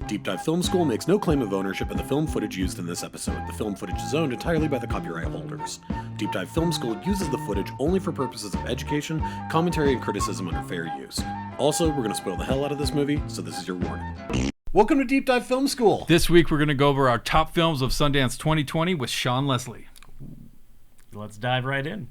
Deep Dive Film School makes no claim of ownership of the film footage used in this episode. The film footage is owned entirely by the copyright holders. Deep Dive Film School uses the footage only for purposes of education, commentary, and criticism under fair use. Also, we're going to spoil the hell out of this movie, so this is your warning. Welcome to Deep Dive Film School. This week we're going to go over our top films of Sundance 2020 with Sean Leslie. Let's dive right in.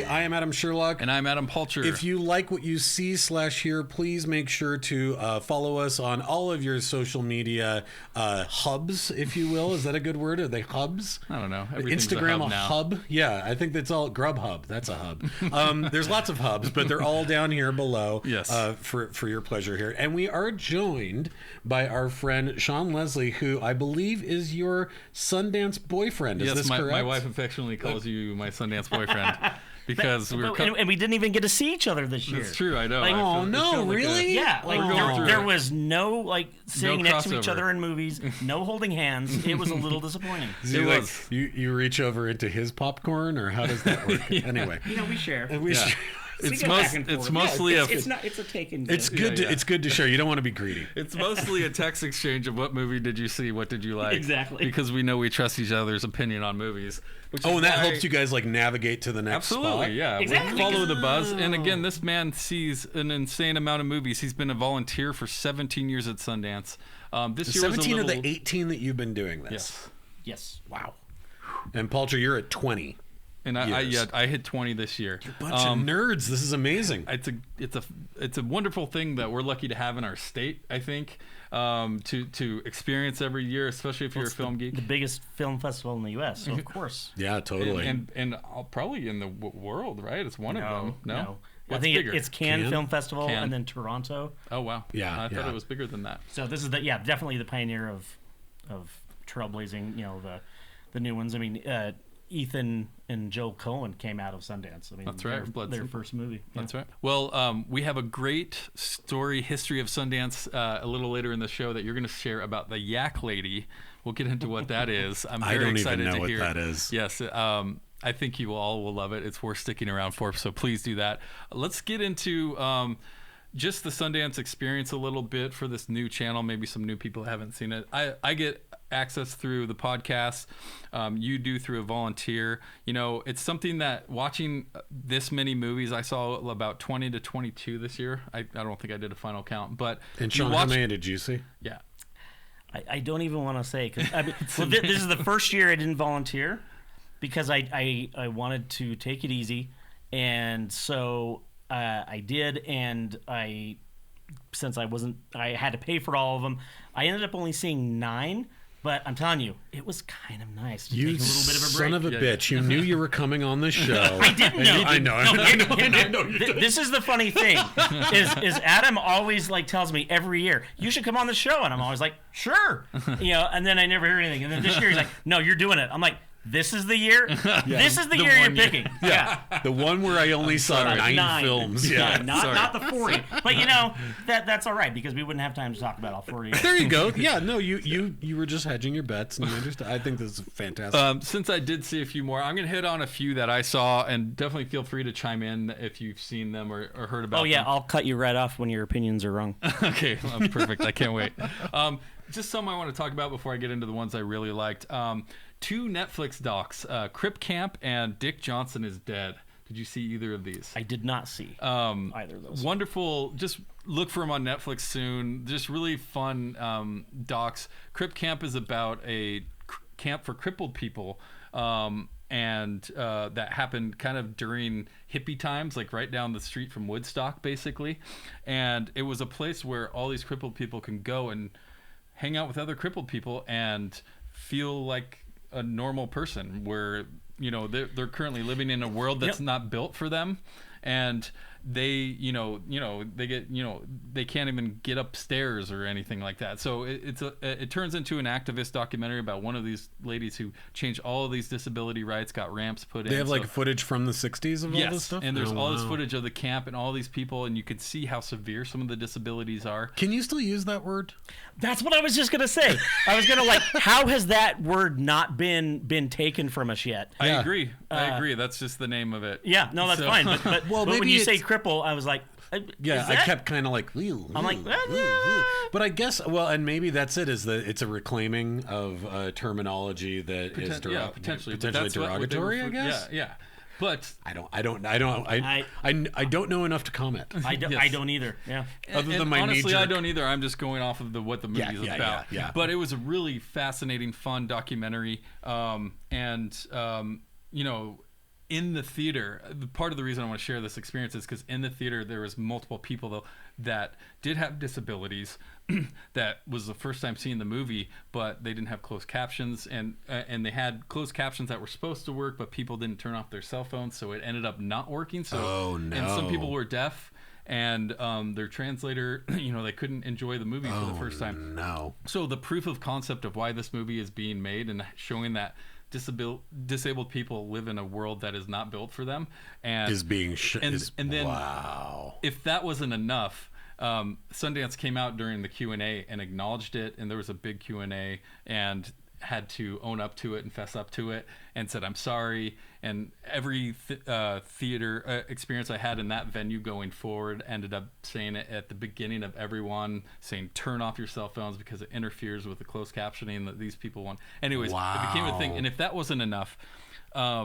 I am Adam Sherlock. And I'm Adam Palcher. If you like what you see/hear, please make sure to follow us on all of your social media hubs, if you will. Is that a good word? Are they hubs? I don't know. Instagram a hub, hub? Yeah, I think that's all. Grubhub, that's a hub. There's lots of hubs, but they're all down here below. Yes. For your pleasure here. And we are joined by our friend Sean Leslie, who I believe is your Sundance boyfriend. Is this correct? My wife affectionately calls you my Sundance boyfriend. Because and we didn't even get to see each other this year. That's true, I know. Oh no, really? Yeah, there was no sitting next to each other in movies, no holding hands. It was a little disappointing. It was. You reach over into his popcorn, or how does that work? Yeah. Anyway, we share. It's mostly it's a taken. It's good. It's good to share. You don't want to be greedy. It's mostly a text exchange of what movie did you see, what did you like? Exactly. Because we know we trust each other's opinion on movies. And that helps you guys navigate to the next spot. Absolutely, yeah. Exactly. We follow the buzz. And again, this man sees an insane amount of movies. He's been a volunteer for 17 years at Sundance. This year 17 of the 18 that you've been doing this. Yes. Wow. And Palcher, you're at 20. And I hit 20 this year. You're a bunch of nerds. This is amazing. It's a wonderful thing that we're lucky to have in our state, I think, to experience every year, especially if you're a film geek. The biggest film festival in the U.S., so of course. Yeah, totally. And probably in the world, right? It's one of them. No. I think it's Cannes Film Festival and then Toronto. Oh wow. Yeah. I thought it was bigger than that. So this is definitely the pioneer of trailblazing. The new ones. I mean. Ethan and Joe Cohen came out of Sundance. I mean, that's right. Their first movie. Yeah. That's right. Well, we have a great history of Sundance a little later in the show that you're going to share about the Yak Lady. We'll get into what that is. I'm very excited to hear. I don't even know what that is. Yes. I think you all will love it. It's worth sticking around for, so please do that. Let's get into just the Sundance experience a little bit for this new channel. Maybe some new people haven't seen it. I get access through the podcast. You do through a volunteer. It's something that watching this many movies, I saw about 20 to 22 this year. I don't think I did a final count, but and Sean, how many did you see? Yeah, I don't even want to say, because this is the first year I didn't volunteer because I wanted to take it easy, and so I did, and since I had to pay for all of them, I ended up only seeing 9. But I'm telling you, it was kind of nice to take a little bit of a break. Son of a bitch. You knew you were coming on this show. I didn't know. I know. This is the funny thing, is Adam always tells me every year, you should come on the show. And I'm always like, sure. And then I never hear anything. And then this year he's like, no, you're doing it. I'm like, this is the year? Yeah. This is the year you're picking. Yeah. The one where I only saw 9 films. Yeah. Not the 40. But that's all right, because we wouldn't have time to talk about all 40. There you go. Yeah, no, you were just hedging your bets, and you understand. I think this is fantastic. Since I did see a few more, I'm going to hit on a few that I saw, and definitely feel free to chime in if you've seen them or heard about them. Oh yeah, I'll cut you right off when your opinions are wrong. Okay, well, perfect. I can't wait. Just some I want to talk about before I get into the ones I really liked. 2 Netflix docs, Crip Camp and Dick Johnson is Dead. Did you see either of these? I did not see either of those. Wonderful. Just look for them on Netflix soon. Just really fun docs. Crip Camp is about a camp for crippled people, and that happened kind of during hippie times, right down the street from Woodstock, basically. And it was a place where all these crippled people can go and hang out with other crippled people and feel like a normal person, where they're currently living in a world that's not built for them. And they get, they can't even get upstairs or anything like that. So it turns into an activist documentary about one of these ladies who changed all of these disability rights, got ramps put in. They have like footage from the 60s of all this stuff? And there's all this footage of the camp and all these people, and you can see how severe some of the disabilities are. Can you still use that word? That's what I was just gonna say. I was gonna how has that word not been taken from us yet? I agree. That's just the name of it. Yeah, no, that's fine. But when you say cripple, I was like, I kept kind of like, I'm like, but I guess, and maybe that's it. Is that it's a reclaiming of terminology that is potentially derogatory? I guess. Yeah. But I don't know enough to comment. I don't either. Yeah. Other than my honestly, I don't either. I'm just going off of what the movie is about. Yeah. But it was a really fascinating, fun documentary. In the theater, part of the reason I want to share this experience is because in the theater there was multiple people though that did have disabilities that was the first time seeing the movie, but they didn't have closed captions, and they had closed captions that were supposed to work, but people didn't turn off their cell phones, so it ended up not working. So and some people were deaf, and their translator, they couldn't enjoy the movie for the first time. So the proof of concept of why this movie is being made and showing that disabled people live in a world that is not built for them and is being wow. If that wasn't enough, Sundance came out during the Q&A and acknowledged it, and there was a big Q&A and had to own up to it and fess up to it and said I'm sorry. And every theater experience I had in that venue going forward ended up saying it at the beginning of everyone, saying turn off your cell phones because it interferes with the closed captioning that these people want. Anyways, It became a thing. And if that wasn't enough, a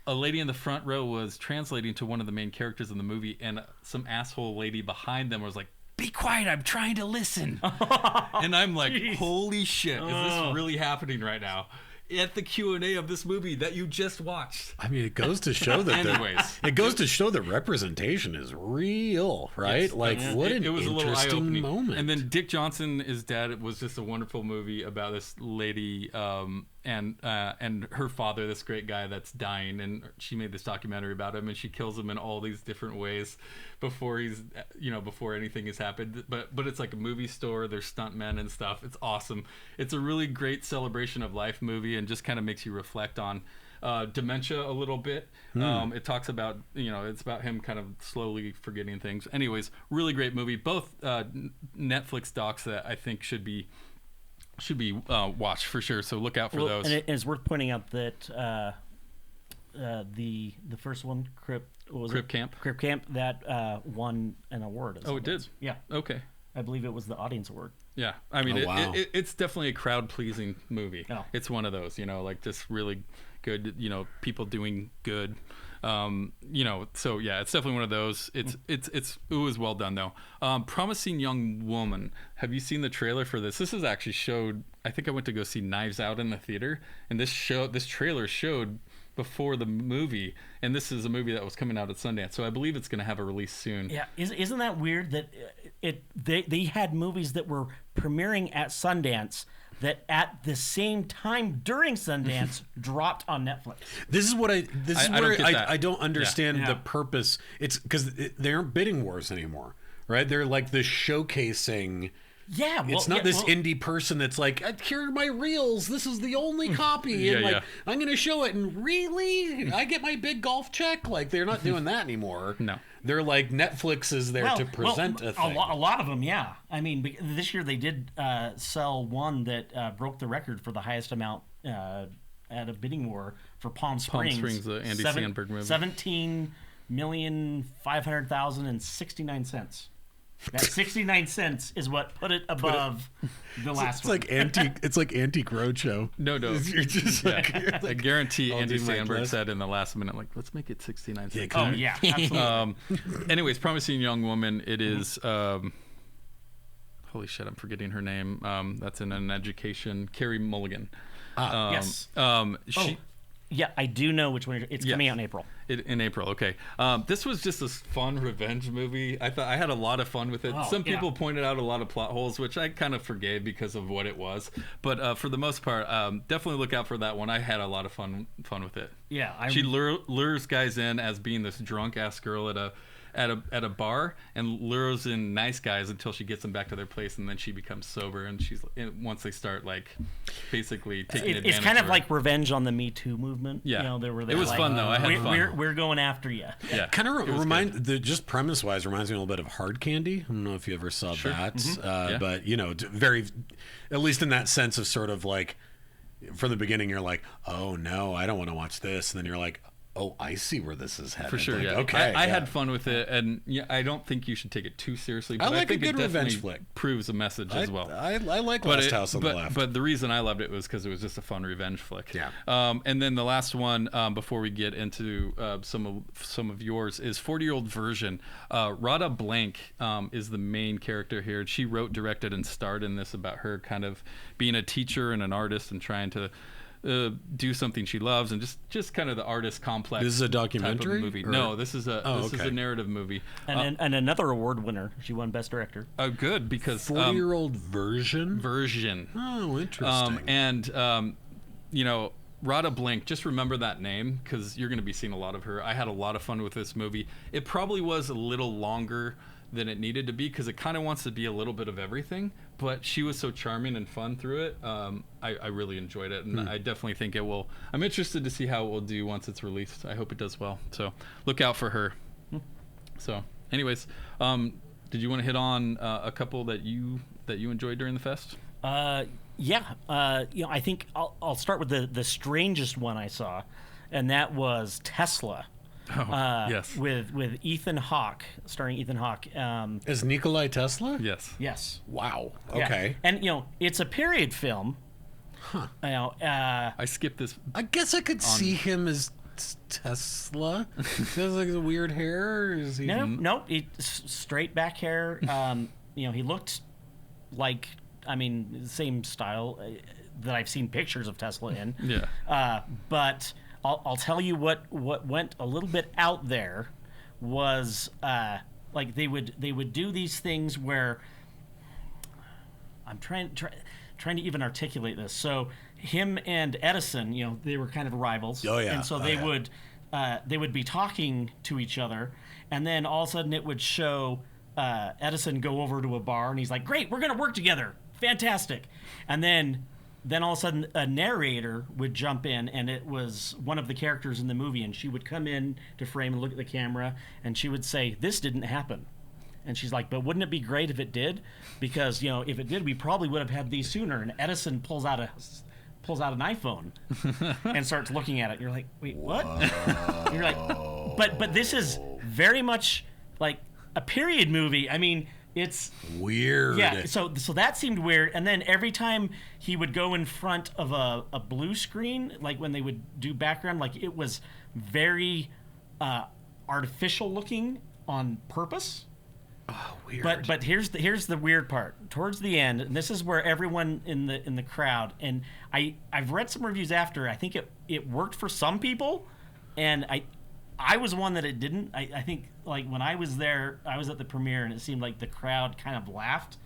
lady in the front row was translating to one of the main characters in the movie, and some asshole lady behind them was like, be quiet, I'm trying to listen. And I'm like, holy shit, is this really happening right now? At the Q&A of this movie that you just watched. I mean, it goes to show that it goes to show that representation is real, right? Yes, what an interesting moment. And then Dick Johnson is Dead. It was just a wonderful movie about this lady and her father, this great guy that's dying, and she made this documentary about him, and she kills him in all these different ways before before anything has happened. But it's like a movie store. There's stuntmen and stuff. It's awesome. It's a really great celebration of life movie, and just kind of makes you reflect on dementia a little bit. It talks about, it's about him kind of slowly forgetting things. Anyways, really great movie. Both Netflix docs that I think should be watched for sure. So look out for those. And it's worth pointing out that the first one, Crip Camp, that won an award. Oh, it did? Yeah. Okay. I believe it was the audience award. Yeah, I mean, it's definitely a crowd-pleasing movie. Oh. It's one of those, just really good, people doing good. So yeah, it's definitely one of those. It was well done though. Promising Young Woman. Have you seen the trailer for this? This is actually showed. I think I went to go see Knives Out in the theater, and this trailer showed before the movie, and this is a movie that was coming out at Sundance, so I believe it's going to have a release soon. Yeah, isn't that weird that they had movies that were premiering at Sundance that at the same time during Sundance dropped on Netflix. This is where I don't understand the purpose. It's because they aren't bidding wars anymore, right? They're like the showcasing. Yeah, it's not this indie person that's like, here are my reels. This is the only copy, and I'm going to show it. And really, I get my big golf check. Like, they're not doing that anymore. No, they're like Netflix is there to present a thing. A lot of them, yeah. I mean, this year they did sell one that broke the record for the highest amount at a bidding war for Palm Springs. Palm Springs, the Andy Samberg movie. 17,500,069 That 69 cents is what put it above the last one. It's like antique roadshow. No. You're just I guarantee Andy Samberg said in the last minute, like, let's make it 69 cents. Oh, yeah, absolutely. Anyways, Promising Young Woman. It is, holy shit, I'm forgetting her name. That's in An Education. Carey Mulligan. Yes. Yeah, I do know which one. It's coming out in April. In April, okay. This was just a fun revenge movie. I thought I had a lot of fun with it. Some people pointed out a lot of plot holes, which I kind of forgave because of what it was. But for the most part, definitely look out for that one. I had a lot of fun with it. Yeah, she lures guys in as being this drunk ass girl at at a bar and lures in nice guys until she gets them back to their place, and then she becomes sober, and once they start like basically taking advantage. It's kind of her. like revenge on the Me Too movement. Yeah, it was fun though. I had fun. We're going after you. Yeah, kind of just premise wise reminds me a little bit of Hard Candy. I don't know if you ever saw that, but very, at least in that sense of sort of like from the beginning you're like, oh no, I don't want to watch this, and then you're like, oh, I see where this is headed. For sure, like, yeah. Okay, I had fun with it, and I don't think you should take it too seriously. But I like think a good it revenge definitely flick. proves a message as well. I like Last House on the Left. But the reason I loved it was because it was just a fun revenge flick. Yeah. And then the last one, before we get into some of yours, is 40-Year-Old Version. Radha Blank is the main character here. She wrote, directed, and starred in this about her kind of being a teacher and an artist and trying to do something she loves, and just kind of the artist complex. This is a documentary type of movie. No, this is a narrative movie. And another award winner. She won Best Director. Oh, good, because 40-Year-Old Version. Oh, interesting. Radha Blank, just remember that name because you're going to be seeing a lot of her. I had a lot of fun with this movie. It probably was a little longer than it needed to be because it kind of wants to be a little bit of everything, but she was so charming and fun through it. I really enjoyed it, and I definitely think it will. I'm interested to see how it will do once it's released. I hope it does well, so look out for her. So anyways, did you want to hit on a couple that you enjoyed during the fest? I think I'll start with the strangest one I saw, and that was Tesla. Yes. With Ethan Hawke, starring Ethan Hawke. Is Nikolai Tesla? Yes. Yes. Wow. Yeah. Okay. And it's a period film. Huh. I skipped this. I guess I could see him as Tesla. He has like the weird hair. Or is he... No, straight back hair. He looked like, the same style that I've seen pictures of Tesla in. Yeah. But I'll tell you what went a little bit out there was like they would do these things where I'm trying to even articulate this. So him and Edison, they were kind of rivals. Oh yeah. And so they would be talking to each other, and then all of a sudden it would show Edison go over to a bar, and he's like, "Great, we're gonna work together, fantastic," and then all of a sudden a narrator would jump in, and it was one of the characters in the movie, and she would come in to frame and look at the camera, and she would say, "This didn't happen." And she's like, "But wouldn't it be great if it did? Because if it did, we probably would have had these sooner." And Edison pulls out an iPhone and starts looking at it. You're like, "Wait, what?" You're like, but this is very much like a period movie. It's weird. Yeah, so that seemed weird. And then every time he would go in front of a blue screen, like when they would do background, like it was very artificial looking on purpose. Oh, weird. But here's the weird part. Towards the end, and this is where everyone in the crowd, and I've read some reviews after. I think it worked for some people, and I was one that it didn't. I think like when I was there, I was at the premiere, and it seemed like the crowd kind of laughed.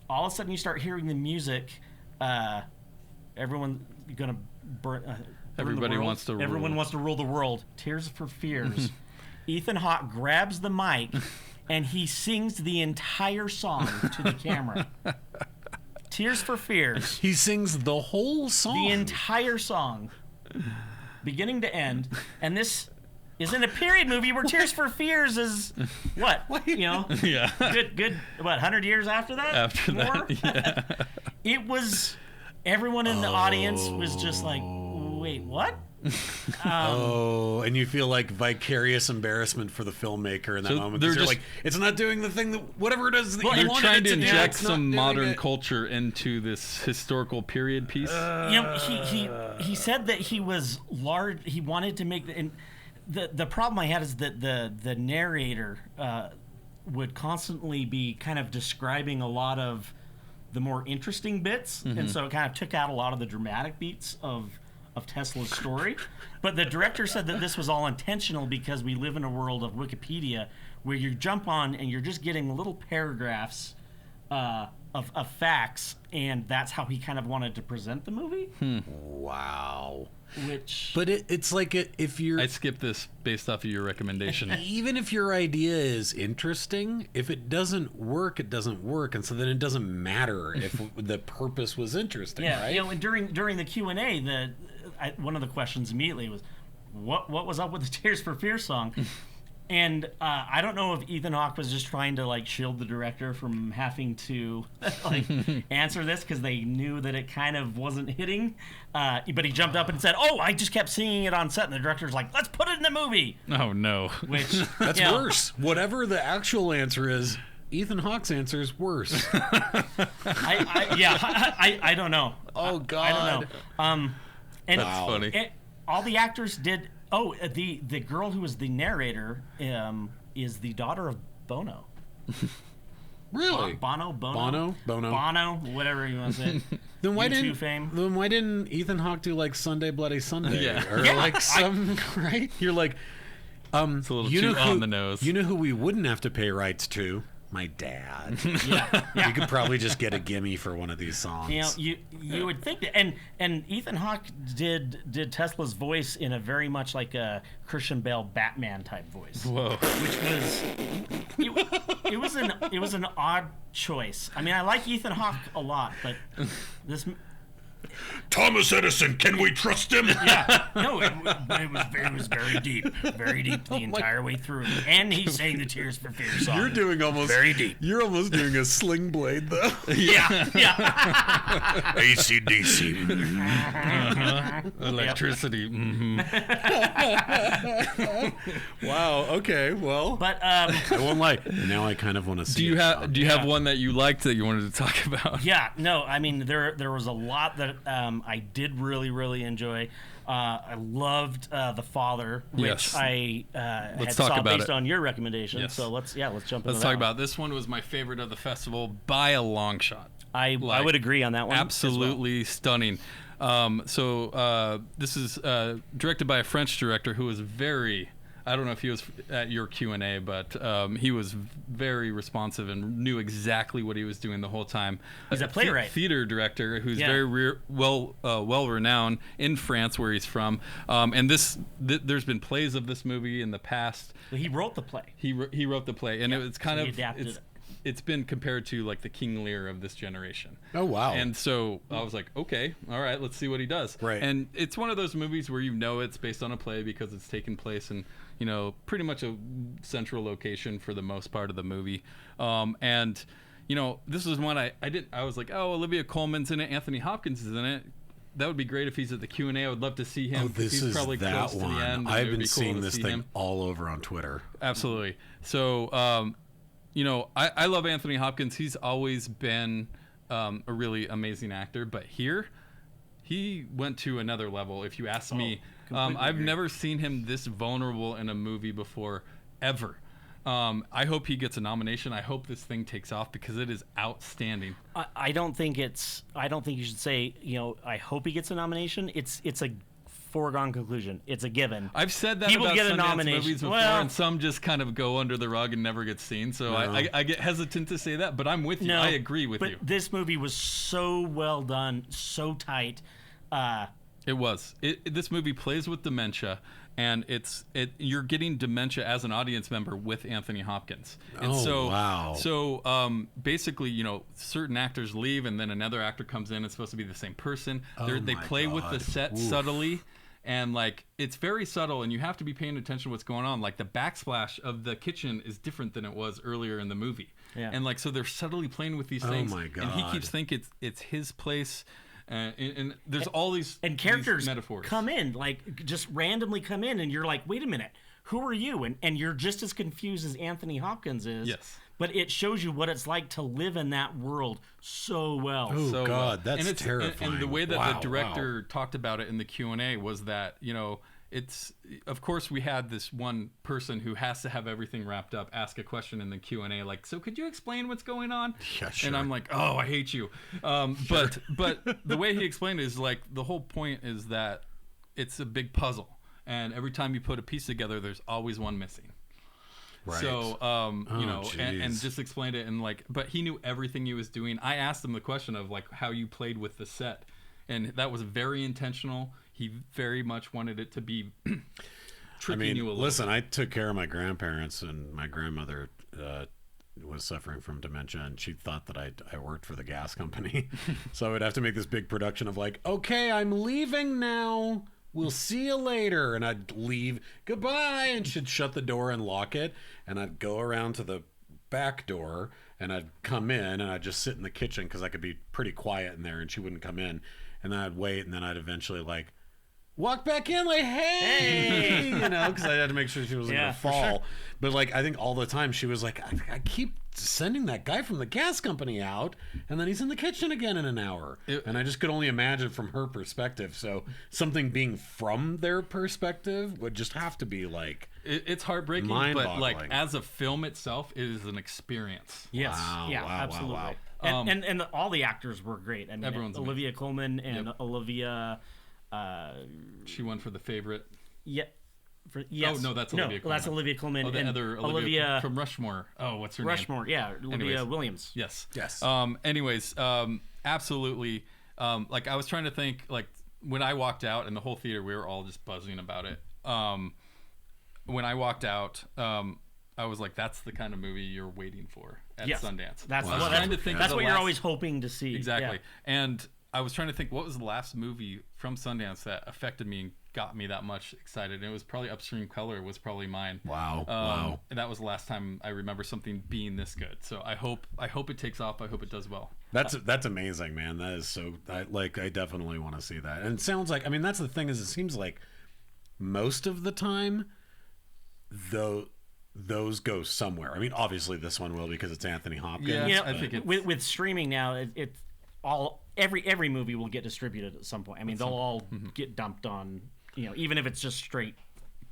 All of a sudden, you start hearing the music. Everyone gonna burn. Everybody wants to rule. Everyone wants to rule the world. Tears for Fears. Ethan Hawke grabs the mic, and he sings the entire song to the camera. Tears for Fears. He sings the whole song. The entire song, beginning to end, and this is in a period movie where Tears for Fears is what? Yeah. Good. What? 100 years after that? After More? that, yeah. It was. Everyone in the audience was just like, "Wait, what?" And you feel like vicarious embarrassment for the filmmaker in that moment. Because you're like, it's not doing the thing that whatever it is that you they're wanted trying it to do, inject it's not some doing modern it. culture into this historical period piece. He said that he was large. He wanted to make the problem I had is that the narrator would constantly be kind of describing a lot of the more interesting bits, and so it kind of took out a lot of the dramatic beats of Tesla's story. But the director said that this was all intentional because we live in a world of Wikipedia where you jump on and you're just getting little paragraphs of facts, and that's how he kind of wanted to present the movie. Wow. But it's like if you're... I skipped this based off of your recommendation. Even if your idea is interesting, if it doesn't work, it doesn't work. And so then it doesn't matter if the purpose was interesting, right? And during the Q&A, one of the questions immediately was, what was up with the Tears for Fears song? And I don't know if Ethan Hawke was just trying to like shield the director from having to like answer this because they knew that it kind of wasn't hitting. But he jumped up and said, "Oh, I just kept singing it on set," and the director's like, "Let's put it in the movie." Oh no, which that's worse. Whatever the actual answer is, Ethan Hawke's answer is worse. I don't know. Oh God, I don't know. And that's funny. All the actors did. Oh, the girl who was the narrator is the daughter of Bono. Really? Bono, whatever you want to say. Then why didn't Ethan Hawke do like Sunday Bloody Sunday? Or like some right? You're like, it's a little too on the nose. You know who we wouldn't have to pay rights to? My dad. Yeah. You could probably just get a gimme for one of these songs. You would think that, and Ethan Hawke did Tesla's voice in a very much like a Christian Bale Batman type voice. Whoa. Which was it was an odd choice. I mean, I like Ethan Hawke a lot, but this. Thomas Edison, can we trust him? Yeah, no, it was very deep the entire way through, and he sang the Tears for Fears song. You're doing almost very deep. You're almost doing a Sling Blade though. Yeah. AC/DC. Electricity. Mm-hmm. Wow. Okay. Well, but I won't lie. Now I kind of want to see. Do you have one that you liked that you wanted to talk about? Yeah. No. I mean, there was a lot that I did really enjoy. I loved The Father, which I had saw based on your recommendation. Yes. So let's jump into that. Let's talk about it. This one was my favorite of the festival by a long shot. I would agree on that one. Absolutely stunning. So this is directed by a French director who was very... I don't know if he was at your Q&A, but he was very responsive and knew exactly what he was doing the whole time. He's a playwright. Theater director who's very well renowned in France, where he's from. And there's been plays of this movie in the past. Well, he wrote the play. He wrote the play, and it's kind of adapted it. It's been compared to like the King Lear of this generation. Oh wow! And so I was like, okay, all right, let's see what he does. Right. And it's one of those movies where it's based on a play because it's taken place in pretty much a central location for the most part of the movie. And this was one I was like, oh, Olivia Colman's in it, Anthony Hopkins is in it. That would be great if he's at the Q&A. I would love to see him. Oh, this he's probably is that close one. To the end, I've been seeing this thing all over on Twitter. Absolutely. So, I love Anthony Hopkins. He's always been a really amazing actor, but here he went to another level. If you ask me, I've never seen him this vulnerable in a movie before, ever. I hope he gets a nomination. I hope this thing takes off because it is outstanding. I don't think you should say, I hope he gets a nomination. It's a foregone conclusion. It's a given. I've said that People about get a Sundance nomination. movies before, and some just kind of go under the rug and never get seen. So I get hesitant to say that, but I'm with you. No, I agree with you. But this movie was so well done, so tight. It was. This movie plays with dementia, and you're getting dementia as an audience member with Anthony Hopkins. And wow. So basically, certain actors leave, and then another actor comes in. It's supposed to be the same person. They play with the set subtly. And it's very subtle, and you have to be paying attention to what's going on. Like the backsplash of the kitchen is different than it was earlier in the movie. Yeah. And so they're subtly playing with these things. Oh my God. And he keeps thinking it's his place. And there's all these characters these metaphors come in, just randomly come in, and you're like, wait a minute, who are you? And you're just as confused as Anthony Hopkins is. Yes. But it shows you what it's like to live in that world so well. Oh, so God, that's terrifying. And the way that the director talked about it in the Q&A was that, it's, of course, we had this one person who has to have everything wrapped up, ask a question in the Q&A, so could you explain what's going on? Yeah, sure. And I'm like, oh, I hate you. But the way he explained it is the whole point is that it's a big puzzle. And every time you put a piece together, there's always one missing. Right. So, you know, and geez. just explained it, and like, but he knew everything he was doing. I asked him the question of like how you played with the set, and that was very intentional. He very much wanted it to be tricking you a little. Listen, I took care of my grandparents, and my grandmother was suffering from dementia, and she thought that I worked for the gas company. So I would have to make this big production of like, okay, I'm leaving now. We'll see you later. And I'd leave. Goodbye. And she'd shut the door and lock it. And I'd go around to the back door, and I'd come in, and I'd just sit in the kitchen because I could be pretty quiet in there, and she wouldn't come in. And then I'd wait, and then I'd eventually like walk back in like, hey, you know, because I had to make sure she wasn't going to fall. Sure. But like, I think all the time she was like, I keep sending that guy from the gas company out, and then he's in the kitchen again in an hour. And I just could only imagine from her perspective. So something being from their perspective would just have to be like, it's heartbreaking, but like as a film itself, it is an experience. Yes. Wow, yeah, wow, absolutely. wow, wow. And all the actors were great. I mean, everyone's Olivia amazing. Colman and Olivia. She won for The Favorite. Yeah. Yes. Oh no, that's Olivia Colman. That's Olivia Colman. Oh, the and other Olivia from Rushmore. Oh, what's her name? Rushmore. Yeah, Olivia Williams. Yes. Yes. Anyways, absolutely. Like I was trying to think, like when I walked out, and the whole theater, we were all just buzzing about it. When I walked out, I was like, "That's the kind of movie you're waiting for at Sundance." That's wow. That's what you're always hoping to see. Exactly. Yeah. And I was trying to think, what was the last movie from Sundance that affected me and got me that much excited? And it was probably Upstream Color was probably mine. Wow. Wow. And that was the last time I remember something being this good. So I hope it takes off. I hope it does well. That's amazing, man. That is so. I definitely want to see that. And it sounds like, I mean, that's the thing, is it seems like most of the time, though, those go somewhere. I mean, obviously this one will because it's Anthony Hopkins. Yeah, You know, I think with streaming now, it's all every movie will get distributed at some point. I mean, they'll all get dumped on, you know, even if it's just straight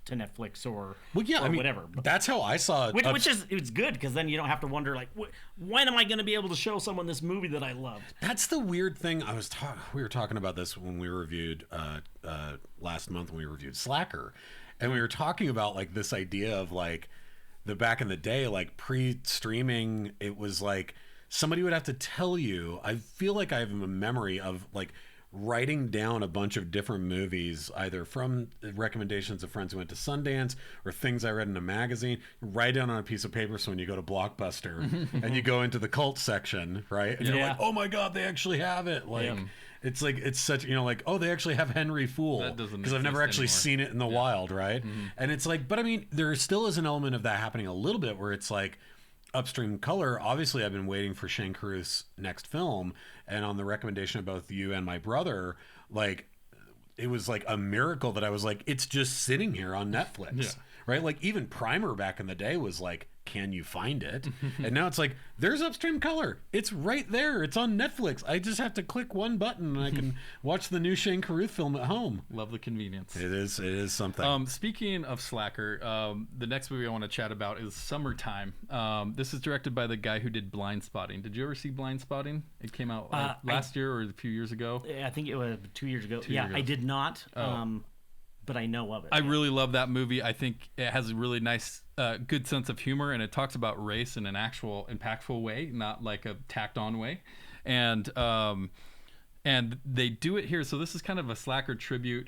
to Netflix or whatever. That's how I saw it. Which is it's good because then you don't have to wonder like when am I going to be able to show someone this movie that I loved. That's the weird thing. We were talking about this when we reviewed last month when we reviewed Slacker, and we were talking about like this idea of like the back in the day, like pre-streaming, it was like somebody would have to tell you. I feel like I have a memory of like writing down a bunch of different movies, either from recommendations of friends who went to Sundance or things I read in a magazine, write down on a piece of paper. So when you go to Blockbuster and you go into the cult section, right? And you're like, oh my God, they actually have it. Like, it's like, it's such, you know, like, oh, they actually have Henry Fool. Because I've never actually seen it in the wild, right? And it's like, but I mean, there still is an element of that happening a little bit where it's like, Upstream Color, obviously I've been waiting for Shane Carruth's next film, and on the recommendation of both you and my brother, like it was like a miracle that I was like, it's just sitting here on Netflix, right? Like even Primer back in the day was like, can you find it? And now it's like, there's Upstream Color. It's right there. It's on Netflix. I just have to click one button and I can watch the new Shane Carruth film at home. Love the convenience. It is something. Speaking of Slacker, the next movie I want to chat about is Summertime. This is directed by the guy who did Blind Spotting. Did you ever see Blind Spotting? It came out last year or a few years ago. I think it was 2 years ago. I did not. But I know of it. I really love that movie. I think it has a really nice, good sense of humor, and it talks about race in an actual impactful way, not like a tacked-on way. And they do it here. So this is kind of a Slacker tribute,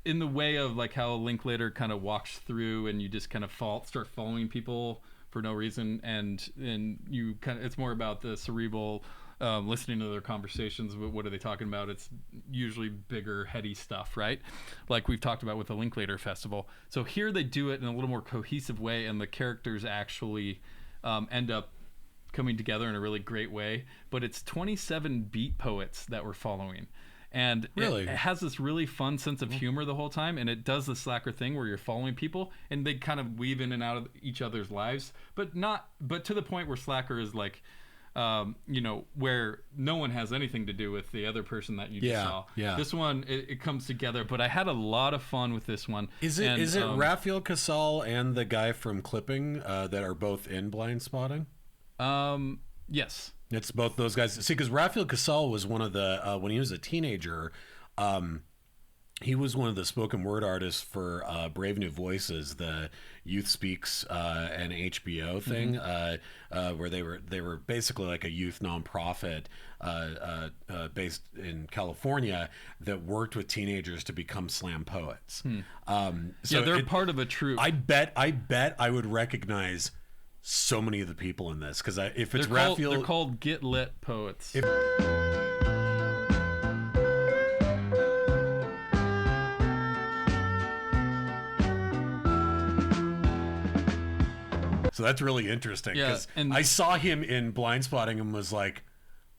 in the way of like how Linklater kind of walks through, and you just kind of start following people for no reason, and you kind of, it's more about the cerebral. Listening to their conversations, what are they talking about? It's usually bigger, heady stuff, right? Like we've talked about with the Linklater Festival. So here they do it in a little more cohesive way, and the characters actually end up coming together in a really great way. But it's 27 beat poets that we're following. And it has this really fun sense of humor the whole time, and it does the Slacker thing where you're following people, and they kind of weave in and out of each other's lives, but to the point where Slacker is like, you know, where no one has anything to do with the other person that you just saw. Yeah. This one, it comes together, but I had a lot of fun with this one. Is it Rafael Casal and the guy from Clipping that are both in Blind Spotting? Yes. It's both those guys. See, because Rafael Casal was one of the, when he was a teenager, He was one of the spoken word artists for Brave New Voices, the Youth Speaks and HBO thing, where they were basically like a youth nonprofit based in California that worked with teenagers to become slam poets. So they're part of a troupe. I bet I would recognize so many of the people in this because if it's Raphael, they're called Get Lit Poets. So that's really interesting because I saw him in Blind Spotting and was like,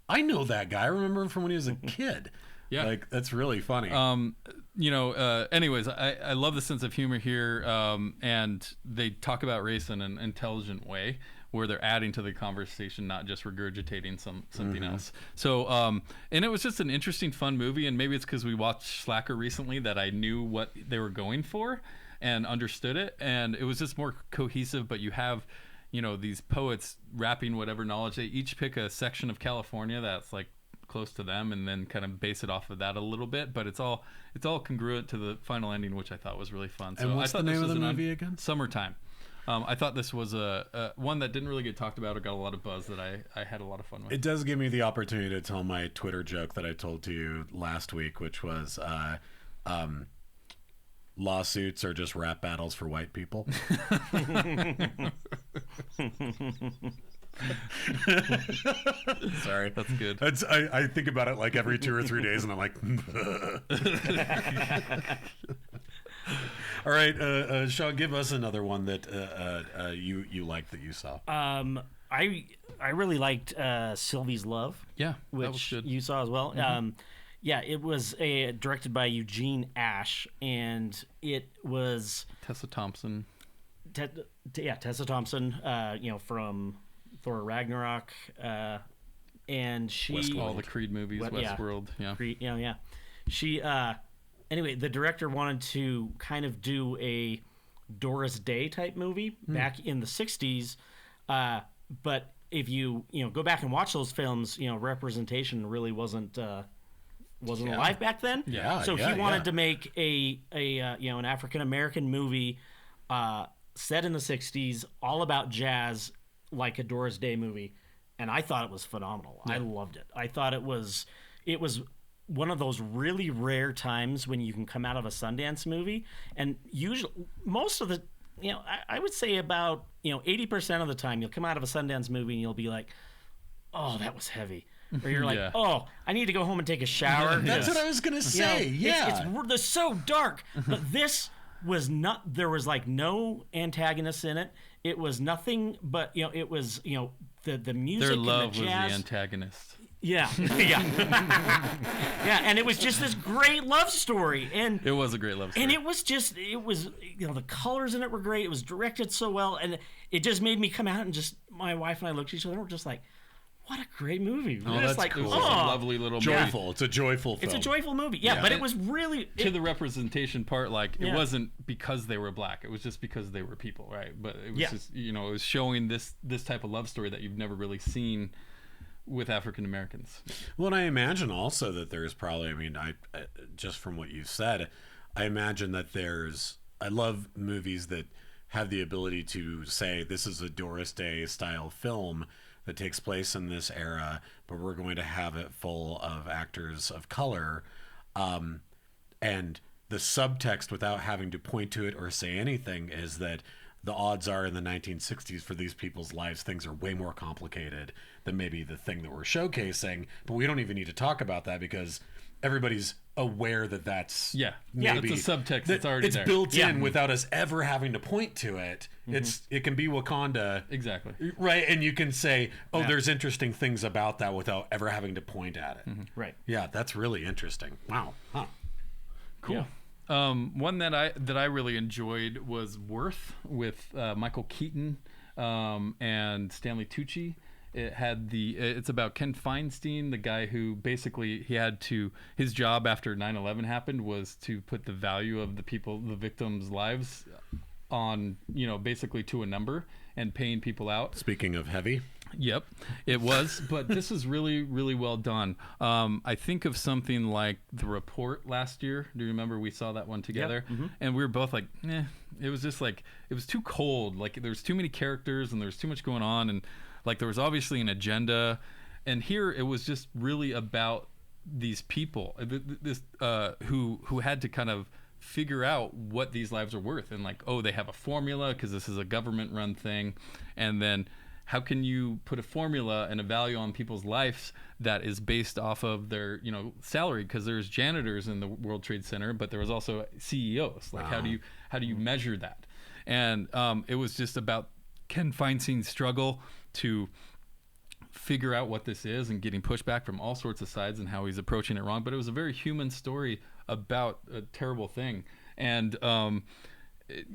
I know that guy. I remember him from when he was a kid. Yeah. Like, that's really funny. Anyways, I love the sense of humor here. And they talk about race in an intelligent way where they're adding to the conversation, not just regurgitating something else. So, and it was just an interesting, fun movie. And maybe it's because we watched Slacker recently that I knew what they were going for and understood it, and it was just more cohesive. But you have, these poets rapping whatever knowledge. They each pick a section of California that's like close to them, and then kind of base it off of that a little bit. But it's all congruent to the final ending, which I thought was really fun. So and what's I thought the this name was of the movie again? Summertime. I thought this was a one that didn't really get talked about or got a lot of buzz that I had a lot of fun with. It does give me the opportunity to tell my Twitter joke that I told to you last week, which was. Lawsuits are just rap battles for white people. Sorry, that's good. I think about it like every 2 or 3 days, and I'm like, all right, Sean, give us another one that you liked that you saw. I really liked Sylvie's Love. Yeah, which that was good. You saw as well. Yeah, it was directed by Eugene Ash, and it was Tessa Thompson. Tessa Thompson, from Thor Ragnarok, and she Westworld. All the Creed movies, Westworld, yeah. Creed, yeah. She anyway, the director wanted to kind of do a Doris Day type movie back in the 60s, but if you go back and watch those films, representation really wasn't alive back then. So he wanted to make an African American movie set in the 60s, all about jazz, like a Doris Day movie, and I thought it was phenomenal. I loved it. I thought it was one of those really rare times when you can come out of a Sundance movie, and usually most of the I would say about 80% of the time you'll come out of a Sundance movie and you'll be like, oh, that was heavy. Or you're like, oh, I need to go home and take a shower. That's what I was going to say. It's so dark. But this was not, there was like no antagonists in it. It was nothing but, it was, the music Their love and the jazz. was the antagonist. Yeah. Yeah, and it was just this great love story. And it was a great love story. And it was the colors in it were great. It was directed so well. And it just made me come out and my wife and I looked at each other and we're just like, what a great movie. Oh, that's like, cool. It's a lovely little movie. Joyful. It's a joyful film. It's a joyful movie. Yeah, but it was really... To the representation part, it wasn't because they were black. It was just because they were people, right? But it was just, it was showing this type of love story that you've never really seen with African Americans. Well, and I imagine also that there's probably, I just from what you've said, I imagine that I love movies that have the ability to say, this is a Doris Day style film that takes place in this era, but we're going to have it full of actors of color. And the subtext, without having to point to it or say anything, is that the odds are in the 1960s for these people's lives, things are way more complicated than maybe the thing that we're showcasing. But we don't even need to talk about that because everybody's aware that that's maybe it's a subtext that's already there. It's built in without us ever having to point to it. It can be Wakanda, exactly, right? And you can say, there's interesting things about that without ever having to point at it, right? Yeah, that's really interesting. Wow, cool. Yeah. One that I really enjoyed was Worth with Michael Keaton and Stanley Tucci. It's about Ken Feinstein, the guy who basically his job after 9/11 happened was to put the value of the victims' lives on, basically to a number and paying people out. Speaking of heavy. Yep, it was. But this is really, really well done. I think of something like The Report last year. Do you remember we saw that one together? Yep. Mm-hmm. And we were both like, it was just like, it was too cold. Like there's too many characters and there's too much going on. And like there was obviously an agenda. And here it was just really about these people who had to kind of figure out what these lives are worth. And like, oh, they have a formula because this is a government run thing. And then how can you put a formula and a value on people's lives that is based off of their, salary? Because there's janitors in the World Trade Center, but there was also CEOs. Like, how do you measure that? And it was just about Ken Feinstein's struggle to figure out what this is and getting pushback from all sorts of sides and how he's approaching it wrong. But it was a very human story about a terrible thing. And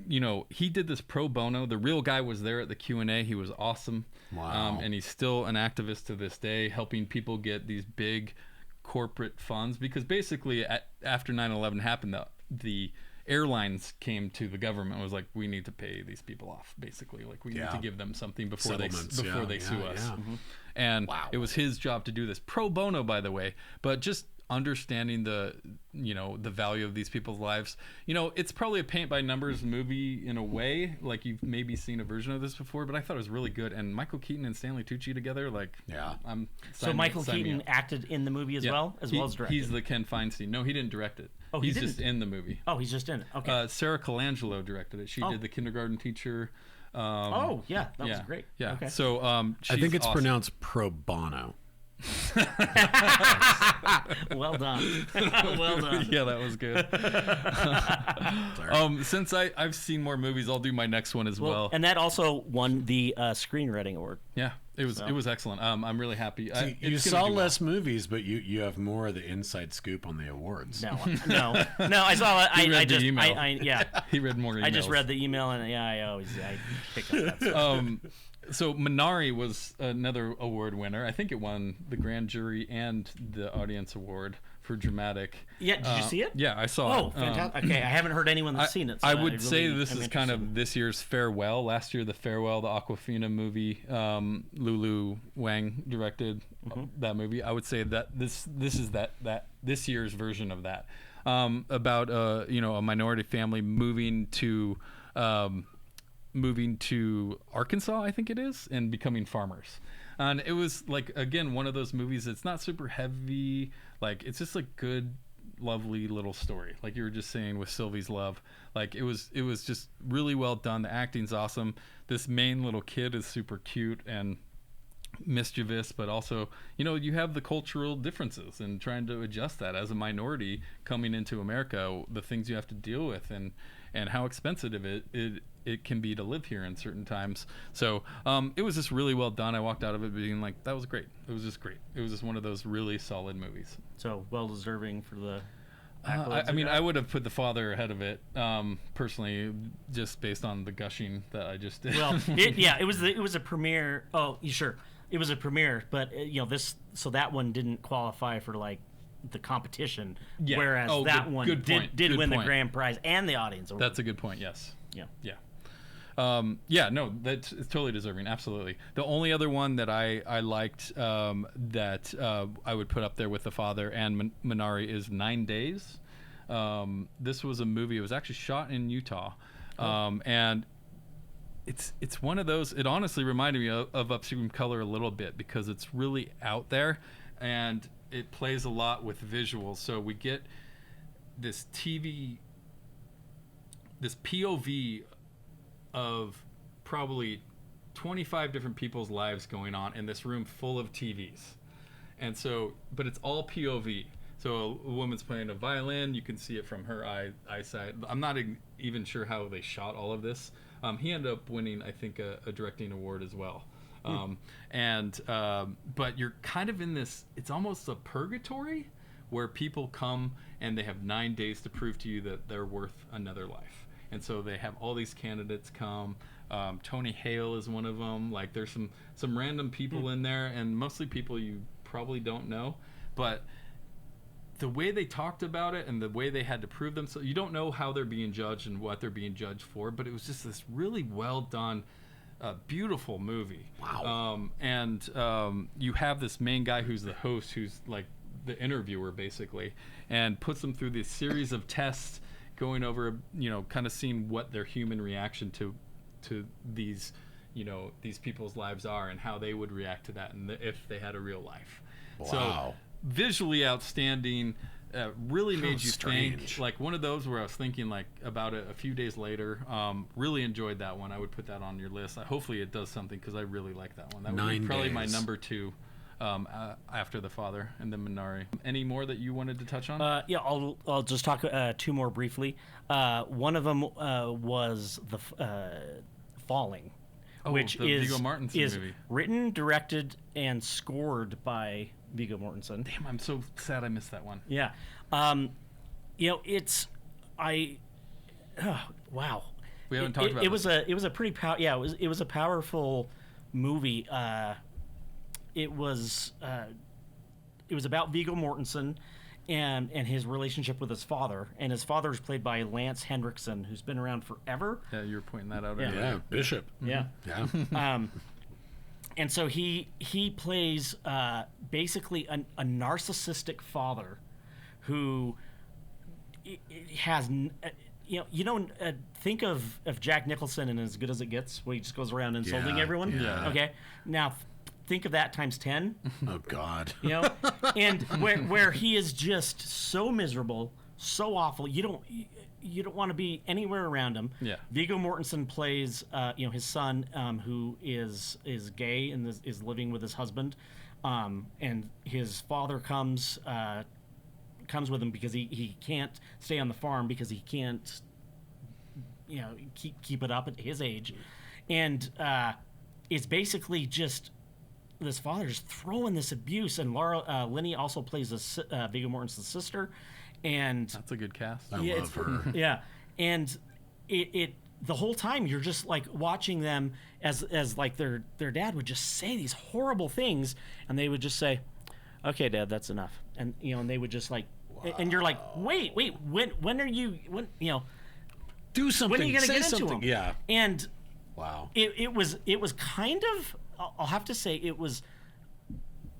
he did this pro bono. The real guy was there at the Q&A. He was awesome. Wow. And he's still an activist to this day, helping people get these big corporate funds. Because basically, after 9/11 happened, the airlines came to the government and was like, we need to pay these people off. Basically, like we need to give them something before they sue us. Yeah. Mm-hmm. And it was his job to do this pro bono, by the way. But just understanding the value of these people's lives. It's probably a paint by numbers movie in a way, like you've maybe seen a version of this before, but I thought it was really good. And Michael Keaton and Stanley Tucci together, So Michael Keaton acted in the movie as well as directed. He's the Ken Feinstein. No, he didn't direct it. Oh, he's just in the movie. Oh, he's just in it. Okay. Sarah Colangelo directed it. She did The Kindergarten Teacher. That was great. Yeah. Okay. So I think it's awesome. Pronounced pro bono. Well done. Well done. Yeah, that was good. Since I've seen more movies, I'll do my next one as well. And that also won the screenwriting award. Yeah, it was excellent. I'm really happy. You saw less movies, but you have more of the inside scoop on the awards. No. I saw it. He read the email. Yeah. He read more emails. I just read the email, and I pick up that stuff. So Minari was another award winner. I think it won the grand jury and the audience award for dramatic. Yeah, did you see it? Yeah, I saw it. Oh, fantastic. Okay, I haven't heard anyone that's seen it. So I would say this is kind of this year's farewell. Last year, The Farewell, the Awkwafina movie, Lulu Wang directed that movie. I would say that this is this year's version of that, about a minority family moving to Arkansas, I think it is, and becoming farmers. And it was like, again, one of those movies that's not super heavy. Like, it's just like good, lovely little story. Like you were just saying with Sylvie's Love. Like it was just really well done. The acting's awesome. This main little kid is super cute and mischievous, but also, you have the cultural differences and trying to adjust that as a minority coming into America, the things you have to deal with and how expensive it can be to live here in certain times. So it was just really well done. I walked out of it being like, that was great. It was just great. It was just one of those really solid movies. So well deserving for the I would have put The Father ahead of it, personally, just based on the gushing that I just did. Well, it was a premiere. Oh, sure, it was a premiere, but that one didn't qualify for like the competition, whereas that one did win the grand prize and the audience award. That's a good point. Yes. Yeah. No, that's totally deserving. Absolutely. The only other one that I liked that I would put up there with The Father and Minari is 9 Days. This was a movie. It was actually shot in Utah, and it's one of those. It honestly reminded me of Upstream Color a little bit because it's really out there, and it plays a lot with visuals. So we get this POV of probably 25 different people's lives going on in this room full of TVs. And so, but it's all POV. So a woman's playing a violin. You can see it from her eyesight. I'm not even sure how they shot all of this. He ended up winning, I think, a directing award as well. But you're kind of in this, it's almost a purgatory where people come and they have 9 days to prove to you that they're worth another life. And so they have all these candidates come. Tony Hale is one of them. Like there's some random people in there, and mostly people you probably don't know. But the way they talked about it and the way they had to prove them, so you don't know how they're being judged and what they're being judged for. But it was just this really well done Beautiful movie. Wow. And you have this main guy who's the host, who's like the interviewer basically, and puts them through this series of tests, going over, kind of seeing what their human reaction to these, these people's lives are, and how they would react to that, and if they had a real life. Wow. So visually outstanding. Really made you strange. think, like one of those where I was thinking like about it a few days later. Really enjoyed that one. I would put that on your list. Hopefully it does something, because I really like that one. That would be probably my number 2 after The Father and then Minari. Any more that you wanted to touch on? Yeah, I'll just talk 2 more briefly. One of them was the Falling, which the is Viggo Mortensen movie. Written, directed, and scored by Viggo Mortensen. Damn, I'm so sad I missed that one. Yeah, it's wow. We haven't talked about it. It was a pretty it was a powerful movie. It was about Viggo Mortensen and his relationship with his father, and his father is played by Lance Henriksen, who's been around forever. Yeah, you were pointing that out. Yeah, Bishop. Yeah. Yeah. And so he plays basically a narcissistic father who has think of Jack Nicholson in As Good as It Gets, where he just goes around insulting everyone. Yeah. Okay, now think of that times 10. Oh God. And where he is just so miserable, so awful. You don't want to be anywhere around him. Yeah. Viggo Mortensen plays his son, who is gay and is living with his husband, and his father comes with him because he can't stay on the farm because he can't keep it up at his age, and it's basically just this father just throwing this abuse. And Laura Linney also plays Viggo Mortensen's sister. And that's a good cast. I love her. Yeah, and it the whole time you're just like watching them as like their dad would just say these horrible things, and they would just say, "Okay, Dad, that's enough," and and they would just like, and you're like, wait, when are you do something? When are you gonna say get into something. them? Yeah. And wow, it was kind of, I'll have to say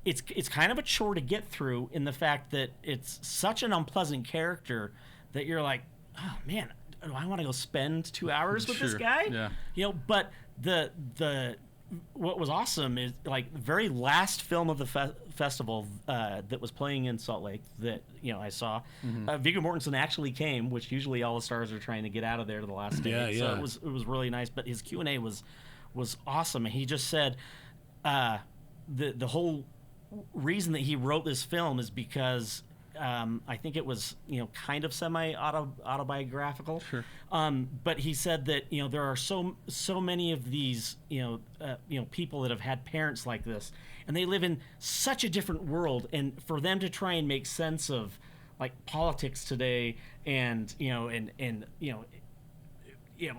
it's kind of a chore to get through, in the fact that it's such an unpleasant character that you're like, oh man, do I want to go spend 2 hours with this guy? Yeah. But the what was awesome is, like, the very last film of the festival that was playing in Salt Lake that I saw, Viggo Mortensen actually came, which usually all the stars are trying to get out of there to the last day. So it was really nice. But his Q&A was awesome, and he just said the whole reason that he wrote this film is because I think it was kind of autobiographical. Sure. But he said that there are so many of these people that have had parents like this, and they live in such a different world, and for them to try and make sense of like politics today, and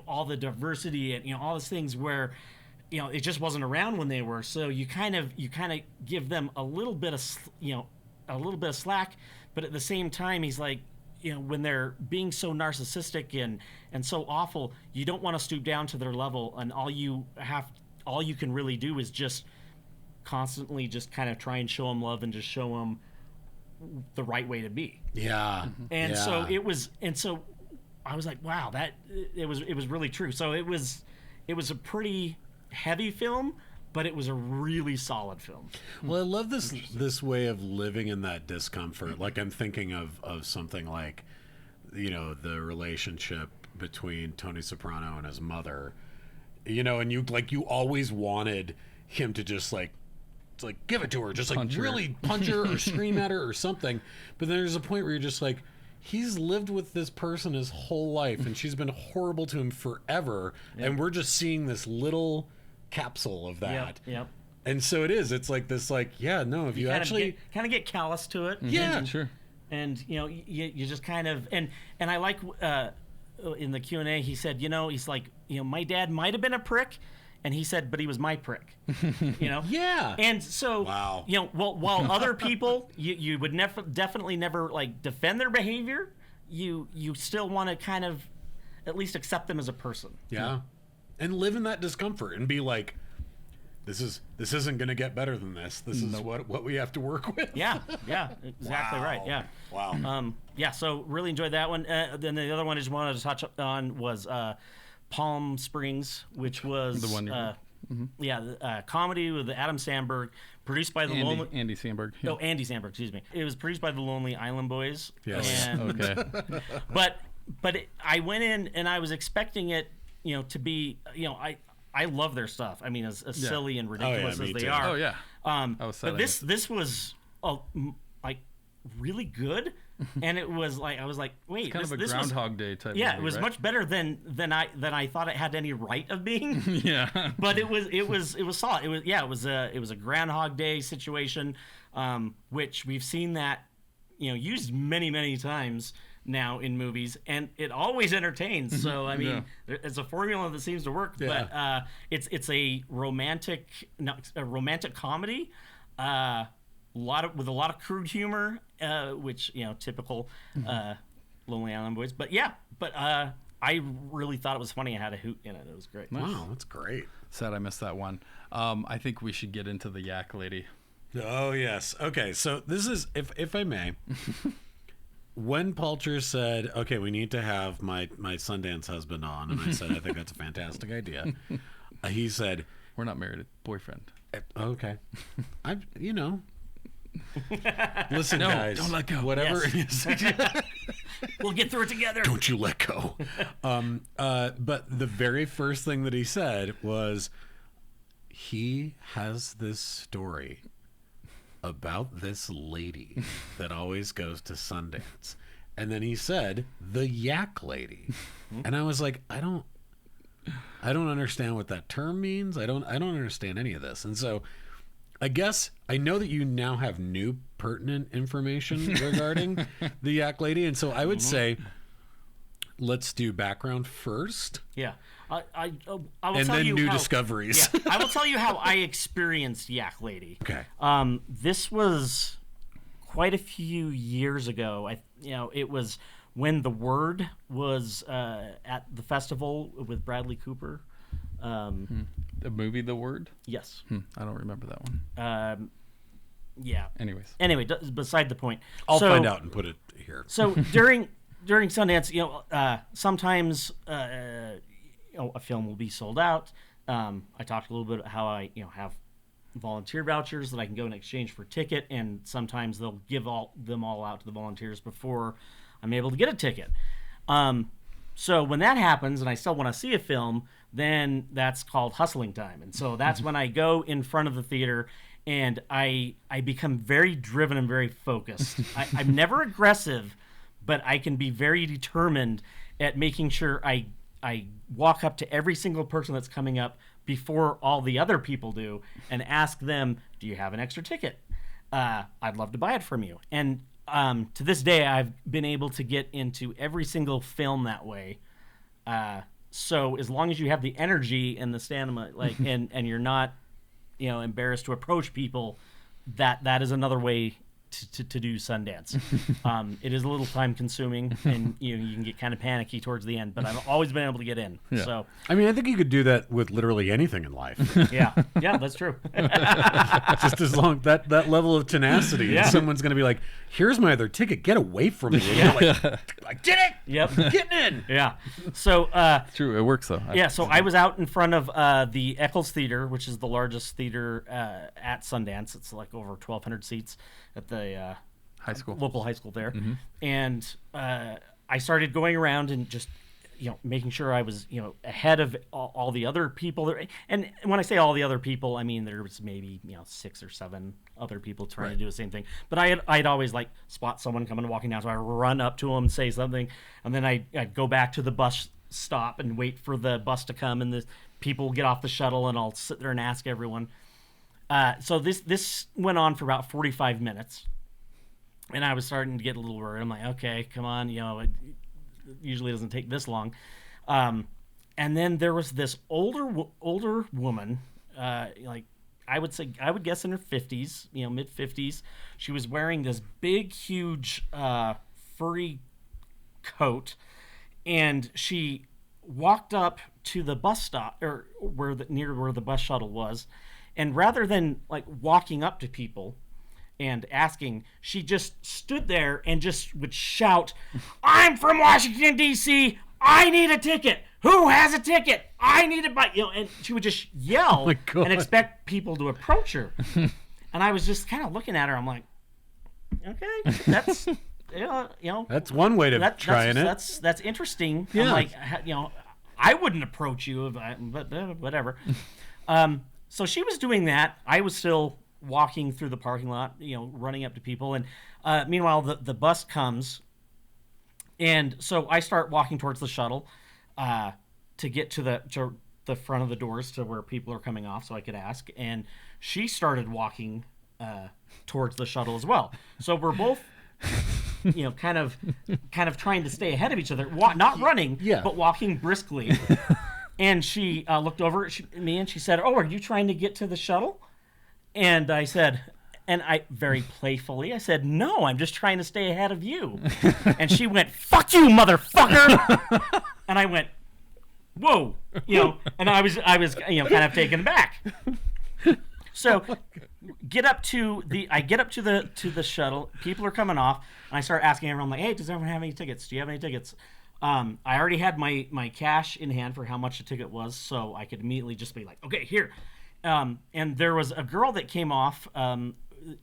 all the diversity and all these things where it just wasn't around when they were. So you kind of give them a little bit of slack, but at the same time he's like, when they're being so narcissistic and so awful, you don't want to stoop down to their level, and all you can really do is just constantly just kind of try and show them love and just show them the right way to be. Yeah. And so I was like, wow, that it was really true. So it was a pretty heavy film, but it was a really solid film. Well, I love this way of living in that discomfort. Like, I'm thinking of something like, the relationship between Tony Soprano and his mother, and you always wanted him to just like give it to her, just like really punch her or scream at her or something. But then there's a point where you're just like, he's lived with this person his whole life, and she's been horrible to him forever, and we're just seeing this little capsule of that. Yep. And so it's like this, like, if you actually kind of get callous to it. Yeah, sure. And you just kind of and I like in the Q&A he said, he's like, my dad might have been a prick, and he said, but he was my prick. Yeah. And so, wow. While other people, you would definitely never like defend their behavior, you still want to kind of at least accept them as a person. Yeah. and live in that discomfort and be like, this isn't going to get better than this. This is what we have to work with. Yeah, exactly right. Yeah. Wow. So really enjoyed that one. Then the other one I just wanted to touch on was Palm Springs, which was The one comedy with Adam Sandberg, produced by Andy Samberg. Yeah. Oh, Andy Samberg, excuse me. It was produced by the Lonely Island Boys. Yes. And, Okay. I went in and I was expecting it, to be, I love their stuff. I mean, as silly and ridiculous as they are. Oh yeah. I was sad. But this was like really good, and it was like I was like, wait, It's kind of a this Groundhog Day type. Yeah, movie, it was right? much better than I thought it had any right of being. Yeah. But it was solid. It was a Groundhog Day situation, which we've seen that used many times now in movies, and it always entertains. So I mean, it's a formula that seems to work. Yeah. But it's a romantic comedy, with a lot of crude humor, which typical Lonely Island Boys. But I really thought it was funny. It had a hoot in it. It was great. Wow, that's great. Sad I missed that one. I think we should get into the Yak Lady. Oh yes. Okay, so this is, if I may, when Palcher said, "Okay, we need to have my Sundance husband on," and I said, "I think that's a fantastic idea," he said, We're not married, boyfriend. "Okay, listen, No, guys, don't let go. Whatever." We'll get through it together. Don't you let go. But the very first thing that he said was, he has this story about this lady that always goes to Sundance. And then he said, the Yak Lady. And I was like, I don't understand what that term means. I don't understand any of this. And so I guess I know that you now have new pertinent information regarding the Yak Lady. And so I would say, let's do background first. Yeah. I will And tell then you new how, discoveries. Yeah, I will tell you how I experienced Yak Lady. Okay. This was quite a few years ago. It was when The Word was at the festival with Bradley Cooper. The movie The Word? Yes. I don't remember that one. Yeah. Anyway, beside the point. I'll find out and put it here. So during Sundance, sometimes a film will be sold out. I talked a little bit about how I have volunteer vouchers that I can go in exchange for a ticket, and sometimes they'll give them all out to the volunteers before I'm able to get a ticket. So when that happens and I still want to see a film, then that's called hustling time. And so that's when I go in front of the theater and I become very driven and very focused. I'm never aggressive, but I can be very determined at making sure I walk up to every single person that's coming up before all the other people do and ask them, do you have an extra ticket? I'd love to buy it from you. And to this day, I've been able to get into every single film that way. So as long as you have the energy and the stamina, and you're not, embarrassed to approach people, that is another way to do Sundance. It is a little time consuming, and you can get kind of panicky towards the end, but I've always been able to get in. Yeah. So I mean, I think you could do that with literally anything in life. yeah, that's true. Just as long that level of tenacity. Yeah. And someone's going to be like, "Here's my other ticket. Get away from me." And you're like, "I did it. Yep. Getting in." Yeah. So true. It works though. yeah, so I was out in front of the Eccles Theater, which is the largest theater at Sundance. It's like over 1,200 seats at the High school. local high school there. And I started going around and just making sure I was ahead of all the other people there. And when I say all the other people, I mean there was maybe 6 or 7 other people trying to do the same thing. But I'd always spot someone coming and walking down, so I run up to them, say something, and then I'd go back to the bus stop and wait for the bus to come, and the people will get off the shuttle, and I'll sit there and ask everyone. So this went on for about 45 minutes, and I was starting to get a little worried. I'm like, okay, come on, it usually doesn't take this long. And then there was this older woman, I would guess in her 50s, mid 50s. She was wearing this big, huge, furry coat, and she walked up to the bus stop, or near where the bus shuttle was, and rather than like walking up to people and asking, she just stood there and just would shout, "I'm from Washington, D.C. I need a ticket. Who has a ticket? I need to buy," and she would just yell and expect people to approach her. And I was just kind of looking at her. I'm like, okay, that's, that's one way to trying it. That's interesting. Yeah. I'm like, I wouldn't approach you, but whatever. So she was doing that. I was still walking through the parking lot, running up to people. And meanwhile, the bus comes. And so I start walking towards the shuttle to get to the front of the doors to where people are coming off so I could ask. And she started walking towards the shuttle as well. So we're both, kind of trying to stay ahead of each other, not running, but walking briskly. And she looked over at me and she said, "Oh, are you trying to get to the shuttle?" And I said, and I very playfully, I said, "No, I'm just trying to stay ahead of you." And she went, "Fuck you, motherfucker!" And I went, "Whoa," and I was kind of taken aback. So I get up to the shuttle. People are coming off, and I start asking everyone, like, "Hey, does everyone have any tickets? Do you have any tickets?" I already had my cash in hand for how much the ticket was, so I could immediately just be like, "Okay, here." And there was a girl that came off,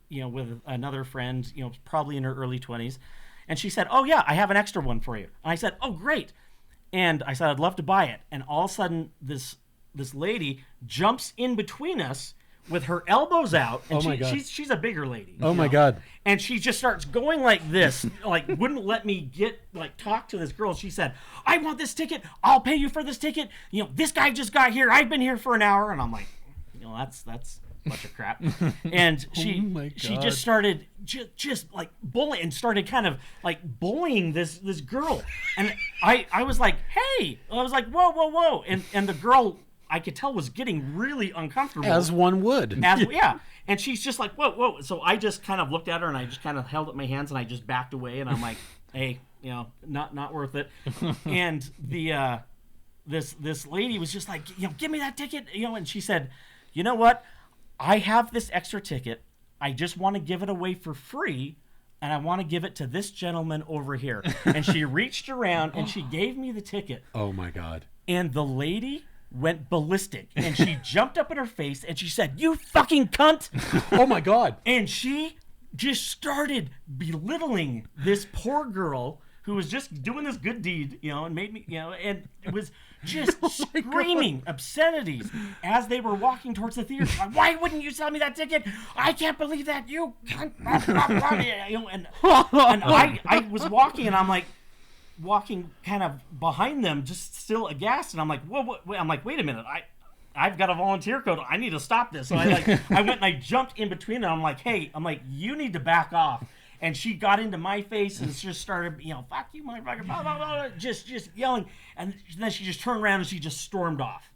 with another friend, probably in her early 20s, and she said, "Oh yeah, I have an extra one for you." And I said, "Oh great," and I said, "I'd love to buy it." And all of a sudden, this lady jumps in between us with her elbows out, and she's a bigger lady. Oh my God! And she just starts going like this, like wouldn't let me talk to this girl. She said, "I want this ticket. I'll pay you for this ticket. This guy just got here. I've been here for an hour." And I'm like, that's a bunch of crap. And she just started just like bullying, and started kind of like bullying this girl. And I was like, "Hey," I was like, whoa. And the girl, I could tell, was getting really uncomfortable. As one would. Yeah. And she's just like, whoa. So I just kind of looked at her and I just kind of held up my hands and I just backed away, and I'm like, "Hey, not worth it." And the this lady was just like, "Give me that ticket," and she said, "You know what? I have this extra ticket. I just want to give it away for free, and I want to give it to this gentleman over here." And she reached around and she gave me the ticket. Oh my God. And the lady went ballistic, and she jumped up in her face and she said, "You fucking cunt." Oh my God. And she just started belittling this poor girl who was just doing this good deed, and made me, and it was just screaming obscenities as they were walking towards the theater. Like, "Why wouldn't you sell me that ticket? I can't believe that, you cunt." And I was walking, and I'm like, walking kind of behind them, just still aghast, and I'm like, whoa. I'm like, wait a minute, I've got a volunteer code. I need to stop this. So I went and I jumped in between them. I'm like, "Hey," you need to back off. And she got into my face and just started, "Fuck you, motherfucker," blah, blah, blah, just yelling. And then she just turned around and she just stormed off.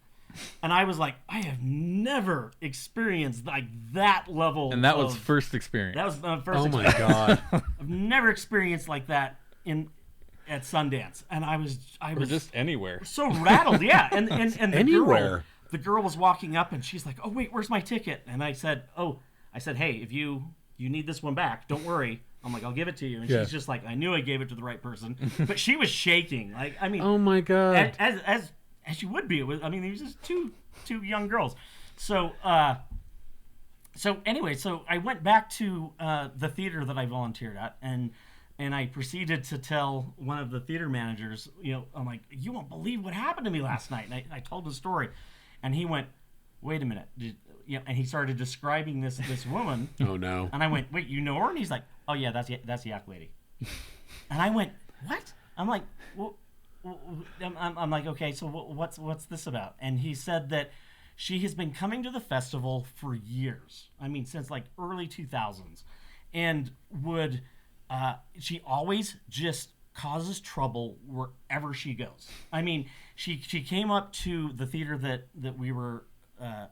And I was like, I have never experienced like that level. And that was first experience. That was my first experience. experience. Oh my God. I've never experienced like that at Sundance. And I was or just anywhere. So rattled, yeah. And the Anywhere. The girl was walking up and she's like, "Oh wait, where's my ticket?" And I said, "Hey, if you need this one back, don't worry." I'm like, "I'll give it to you." And she's just like, "I knew I gave it to the right person." But she was shaking. Like, I mean, oh my God. As she would be. It was, these just two young girls. So anyway, so I went back to the theater that I volunteered at, and I proceeded to tell one of the theater managers, I'm like, "You won't believe what happened to me last night." And I told the story, and he went, "Wait a minute." And he started describing this woman. Oh no. And I went, "Wait, you know her?" And he's like, "Oh yeah, that's Yak Lady." And I went, "What?" I'm like, well, I'm like, "Okay, so what's this about?" And he said that she has been coming to the festival for years. Since like early 2000s, and she always just causes trouble wherever she goes. She came up to the theater that we were.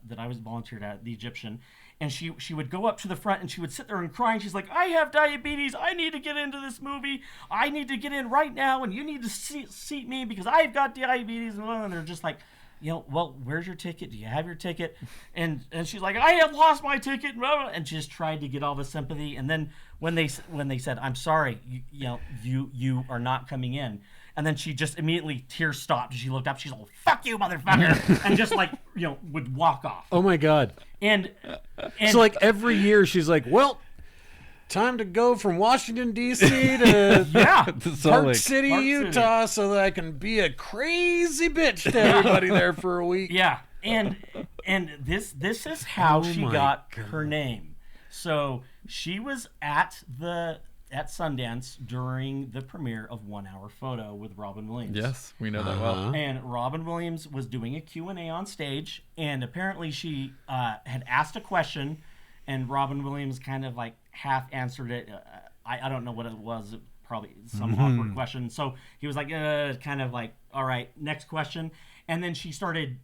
That I was volunteered at, the Egyptian, and she would go up to the front and she would sit there and cry, and she's like, "I have diabetes. I need to get into this movie. I need to get in right now, and you need to seat me because I've got diabetes." And they're just like, well, where's your ticket? Do you have your ticket? And she's like, I have lost my ticket. And she just tried to get all the sympathy. And then when they said, I'm sorry, you are not coming in. And then she just immediately tears stopped. She looked up. She's like, fuck you, motherfucker. And just like, would walk off. Oh my God. And so like every year she's like, well, time to go from Washington, D.C. to Park City, Utah, so that I can be a crazy bitch to everybody there for a week. Yeah. And this is how she got her name. So she was at Sundance during the premiere of 1 Hour Photo with Robin Williams. Yes, we know that well. And Robin Williams was doing a Q&A on stage, and apparently she had asked a question, and Robin Williams kind of like half answered it. I don't know what it was. Probably some awkward question. So he was like, kind of like, all right, next question. And then she started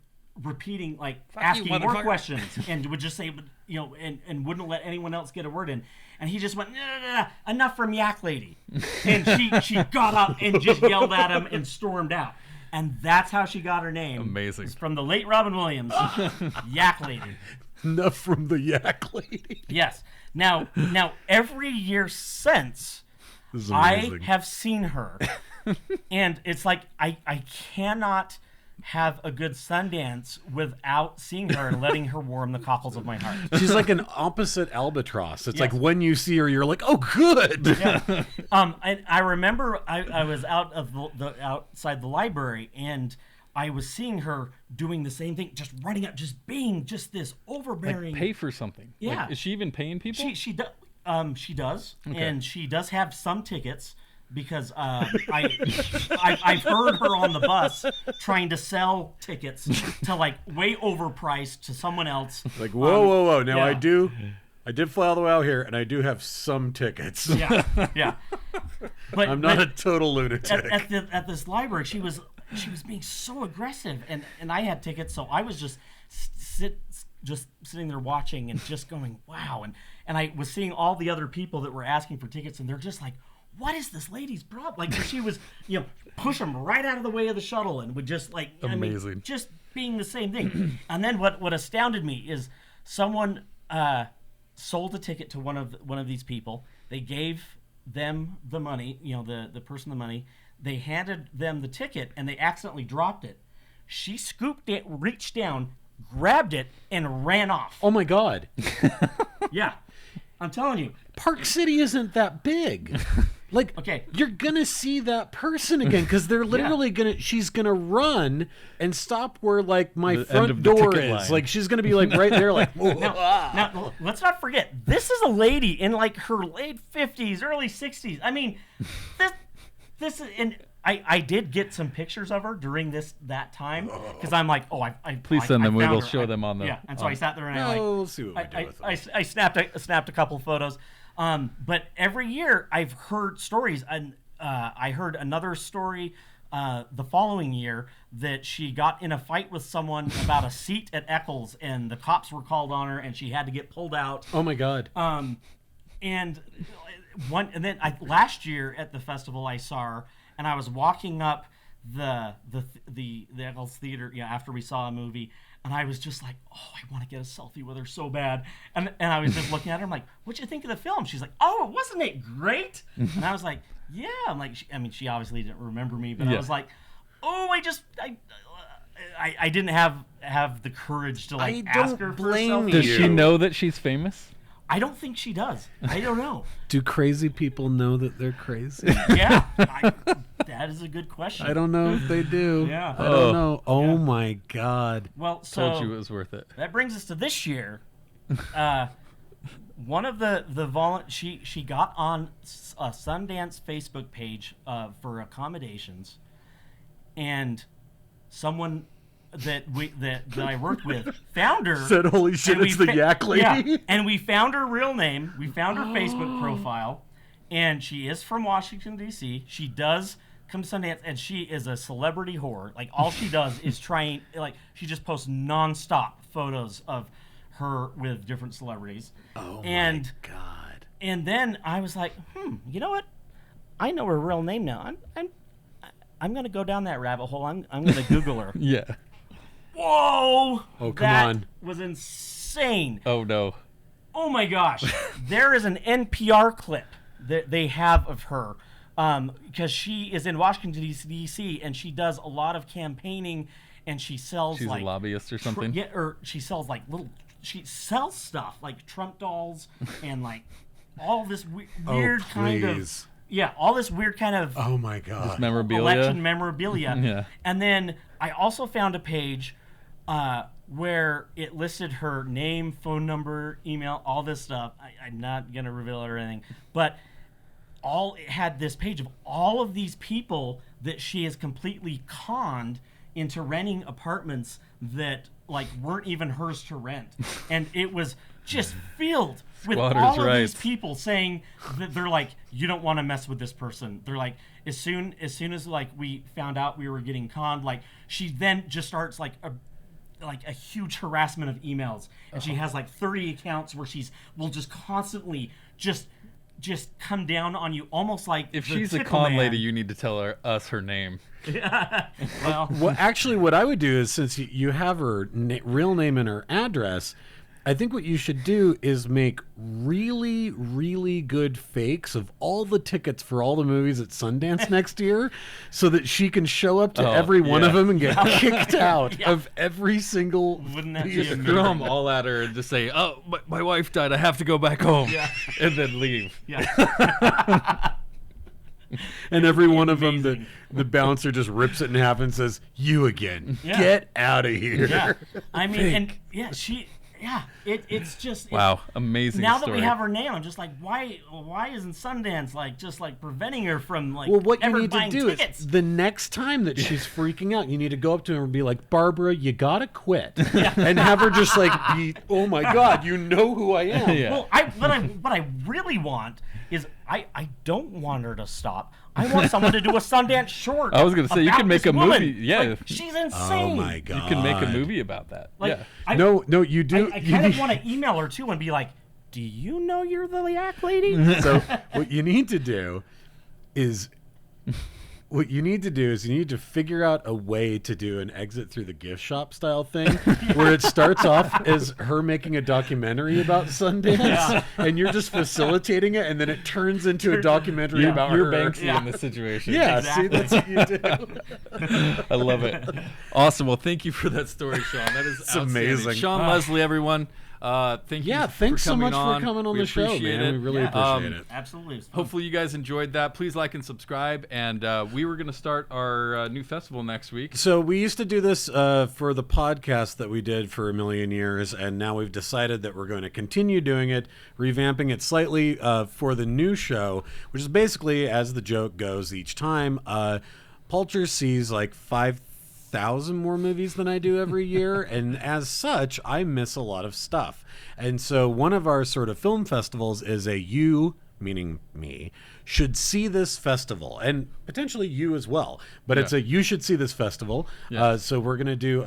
repeating, like asking more questions, and would just say, and wouldn't let anyone else get a word in. And he just went, no, enough from Yak Lady. And she got up and just yelled at him and stormed out. And that's how she got her name. Amazing. It's from the late Robin Williams, Yak Lady. Enough from the Yak Lady. Yes. Now, every year since, I have seen her, and it's like I cannot have a good Sundance without seeing her and letting her warm the cockles of my heart. She's like an opposite albatross. It's like when you see her, you're like, oh, good. Yeah. I remember I was out of outside the library, and I was seeing her doing the same thing, just running up, just being just this overbearing. Like pay for something. Yeah. Like, is she even paying people? She does, Okay. and she does have some tickets because I've heard her on the bus trying to sell tickets to like way overpriced to someone else. Like whoa! Now yeah. I did fly all the way out here, and I do have some tickets. Yeah. But I'm not a total lunatic. At this library, she was being so aggressive, and I had tickets, so I was just sitting there watching and just going, wow. And I was seeing all the other people that were asking for tickets, and they're just like, what is this lady's problem? Like, she was, push them right out of the way of the shuttle, and would just like, amazing, just being the same thing. And then what astounded me is someone sold a ticket to one of these people. They gave them the money, the person the money. They handed them the ticket, and they accidentally dropped it. She scooped it, reached down, grabbed it, and ran off. Oh my God. Yeah. I'm telling you. Park City isn't that big. Like, okay, you're gonna see that person again because they're literally she's gonna run and stop where like my front door is. Line. Like, she's gonna be like right there, like. Now, let's not forget, this is a lady in like her late 50s, early 60s. I mean, this is, and I did get some pictures of her during that time because I'm like, please send them. We will show them on the. Yeah, and so I sat there and we'll see what we do with them. I snapped a couple photos. But every year I've heard stories, and I heard another story the following year that she got in a fight with someone about a seat at Eccles, and the cops were called on her, and she had to get pulled out. Oh my God. And then last year at the festival I saw her, and I was walking up the Eccles Theater, after we saw a movie. And I was just like, oh, I want to get a selfie with her so bad. And I was just looking at her. I'm like, what'd you think of the film? She's like, oh, wasn't it great? And I was like, yeah. I'm like, she obviously didn't remember me, but I was like, oh, I didn't have the courage to like ask her for a selfie. Does she know that she's famous? I don't think she does. I don't know. Do crazy people know that they're crazy? Yeah. That is a good question. I don't know if they do. Yeah. I don't know. Oh my God. Well, so Told you it was worth it. That brings us to this year. One of she got on a Sundance Facebook page for accommodations, and someone that I worked with found her. Said, holy shit, it's the Yak Lady. Yeah, and we found her real name. We found her Facebook profile, and she is from Washington, D.C. She does come to Sundance, and she is a celebrity whore. Like, all she does is she just posts nonstop photos of her with different celebrities. Oh my God. And then I was like, you know what? I know her real name now. I'm going to go down that rabbit hole. I'm going to Google her. Yeah. whoa! Oh, come that on. was insane. Oh no. Oh my gosh. There is an NPR clip that they have of her because she is in Washington, D.C., and she does a lot of campaigning, and she sells She's like... a lobbyist or something. Yeah, or she sells like little... She sells stuff like Trump dolls and like all this weird kind of... please. Yeah, all this weird kind of... Oh my God. Memorabilia. election memorabilia. Yeah. And then I also found a page where it listed her name, phone number, email, all this stuff. I'm not going to reveal it or anything. But it had this page of all of these people that she has completely conned into renting apartments that like weren't even hers to rent. And it was just filled with Squatters' all of rights. these people saying that they're like, you don't want to mess with this person. They're like, as soon as like we found out we were getting conned, like she then just starts like a huge harassment of emails, and she has like 30 accounts where will just constantly just come down on you, almost like If the she's a Tickle con Man. lady, you need to tell us her name. Well, actually, what I would do is, since you have her real name and her address, I think what you should do is make really, really good fakes of all the tickets for all the movies at Sundance next year, so that she can show up to every one of them and get kicked out of every single. Wouldn't that be Just amazing? throw them all at her and just say, "Oh, my wife died. I have to go back home," Yeah. and then leave. Yeah. And every one of them, the bouncer just rips it in half and says, "You again? Yeah. Get out of here!" Yeah. I mean, and yeah, it's just Wow, amazing. Now that story. we have her name, I'm just like, why isn't Sundance like just like preventing her from like Well, what you ever need to buying do tickets? is the next time that she's freaking out, you need to go up to her and be like, "Barbara, you gotta quit," and have her just like be, "Oh my God, you know who I am." Yeah. Well, what I really want is I don't want her to stop. I want someone to do a Sundance short. I was gonna say, you about can make this a woman. movie, yeah. Like, she's insane. Oh my God. You can make a movie about that. Like, yeah. No, you do. I you kind of need- want to email her too and be like, "Do you know you're the Yak Lady?" So what you need to do is you need to figure out a way to do an exit through the gift shop style thing where it starts off as her making a documentary about Sundance and you're just facilitating it, and then it turns into a documentary about You're her. Banksy in this situation. Yeah, Exactly. see, that's what you do. I love it. Awesome. Well, thank you for that story, Sean. That is outstanding. amazing. Sean Leslie, everyone. Thank you. Yeah, thanks for so coming much on. for coming on We the show, appreciate man. it. We really Yeah. appreciate it. Absolutely. It's fun. Hopefully you guys enjoyed that. Please like and subscribe. And we were going to start our new festival next week. So we used to do this for the podcast that we did for a million years, and now we've decided that we're going to continue doing it, revamping it slightly for the new show, which is basically, as the joke goes each time, Pulcher sees like 5,000 more movies than I do every year, and as such, I miss a lot of stuff. And so one of our sort of film festivals is a you, meaning me, should see this festival, and potentially you as well. But it's a you should see this festival. Yeah. So we're going to do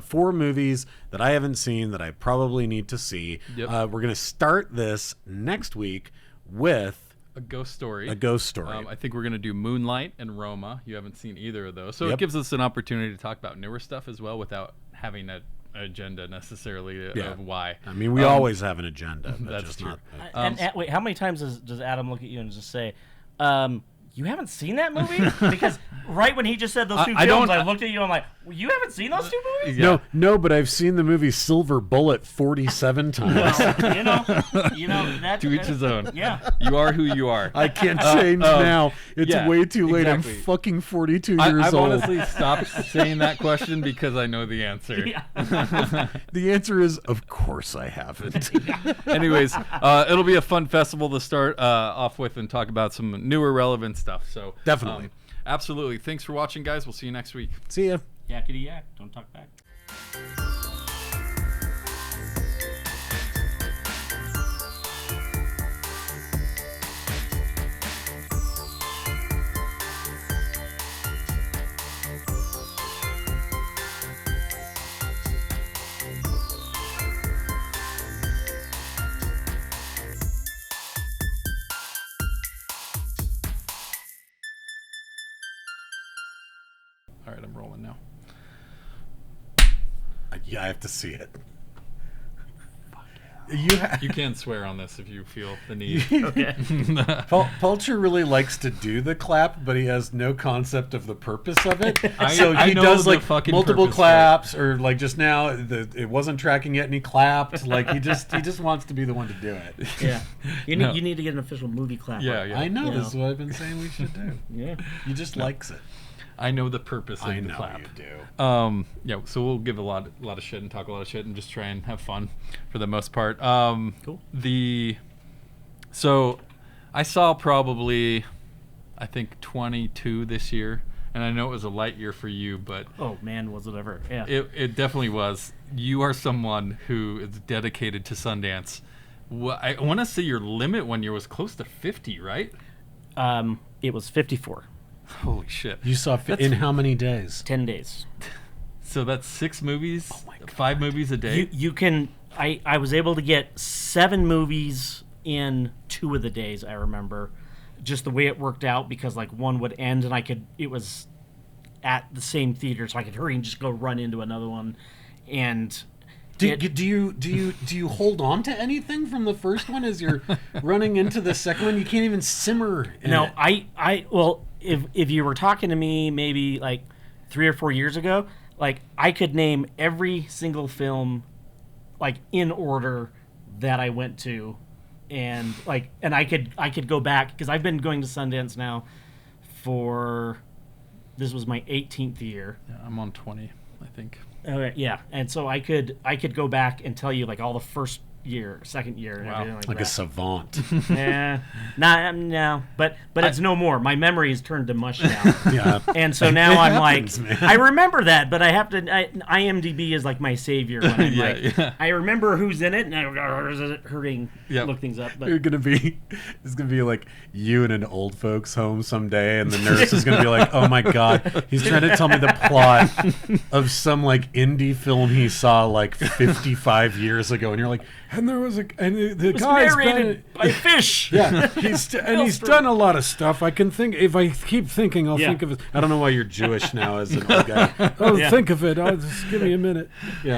4 movies that I haven't seen that I probably need to see. Yep. We're going to start this next week with A ghost story. a ghost story. I think we're going to do Moonlight and Roma. You haven't seen either of those. So Yep. it gives us an opportunity to talk about newer stuff as well without having an agenda necessarily of why. I mean, we always have an agenda. But that's just true. Not, And wait, how many times does Adam look at you and just say, "You haven't seen that movie?" Because right when he just said those two I films, don't- I looked at you. I'm like, well, "You haven't seen those two movies?" Yeah. No, but I've seen the movie Silver Bullet 47 times. Well, you know that. To each his own. Yeah. You are who you are. I can't change now. It's yeah, way too late. exactly. I'm fucking 42 years I've old. honestly stopped saying that question because I know the answer. Yeah. The answer is, of course I haven't. Anyways, it'll be a fun festival to start off with and talk about some newer relevant stuff. So Definitely. Absolutely. Thanks for watching, guys. We'll see you next week. See ya. Yakety yak. Don't talk back. All right, I'm rolling now. Yeah, I have to see it. You can swear on this if you feel the need. Okay. Pulcher really likes to do the clap, but he has no concept of the purpose of it. I He know does the like fucking multiple purpose, claps, or like just now, it wasn't tracking yet, and he clapped. Like he just wants to be the one to do it. Yeah. You No. need to get an official movie clap. Yeah, yeah. I know You this is know. what I've been saying we should do. Yeah. He just likes it. I know the purpose of I the know clap. you do. Yeah, so we'll give a lot of shit and talk a lot of shit and just try and have fun for the most part. Cool. So I saw probably, I think 22 this year, and I know it was a light year for you, but Oh man, was it ever? Yeah. it definitely was. You are someone who is dedicated to Sundance. I want to say your limit one year was close to 50, right? It was 54. Holy shit. You saw in how many days? 10 days. So that's 6 movies, 5 movies a day. You can. I was able to get 7 movies in 2 of the days. I remember, just the way it worked out, because like one would end and it was at the same theater, so I could hurry and just go run into another one. And Do you hold on to anything from the first one as you're running into the second one? You can't even simmer. no, well, if you were talking to me maybe like 3 or 4 years ago, like I could name every single film like in order that I went to, and I could go back, because I've been going to Sundance now for, this was my 18th year. Yeah, I'm on 20, I think. Yeah, and so I could go back and tell you like all the first year, second year, and Wow. everything like like that. a savant. Yeah, no, but it's no more. My memory has turned to mush now. Yeah. And so now I'm happens, like, man. I remember that, but I have to. IMDb is like my savior when I'm Yeah. I remember who's in it, and I hurrying Yep. look things up. But It's gonna be like you in an old folks home someday, and the nurse is gonna be like, "Oh my god, he's trying to tell me the plot of some like indie film he saw like 55 years ago," and you're like, "And there was the it was guy's narrated by Fish. yeah, he's done a lot of stuff. I can think, if I keep thinking, I'll Yeah. think of it. I don't know why you're Jewish now as an old guy. Oh, Yeah. think of it. I'll just give me a minute. Yeah."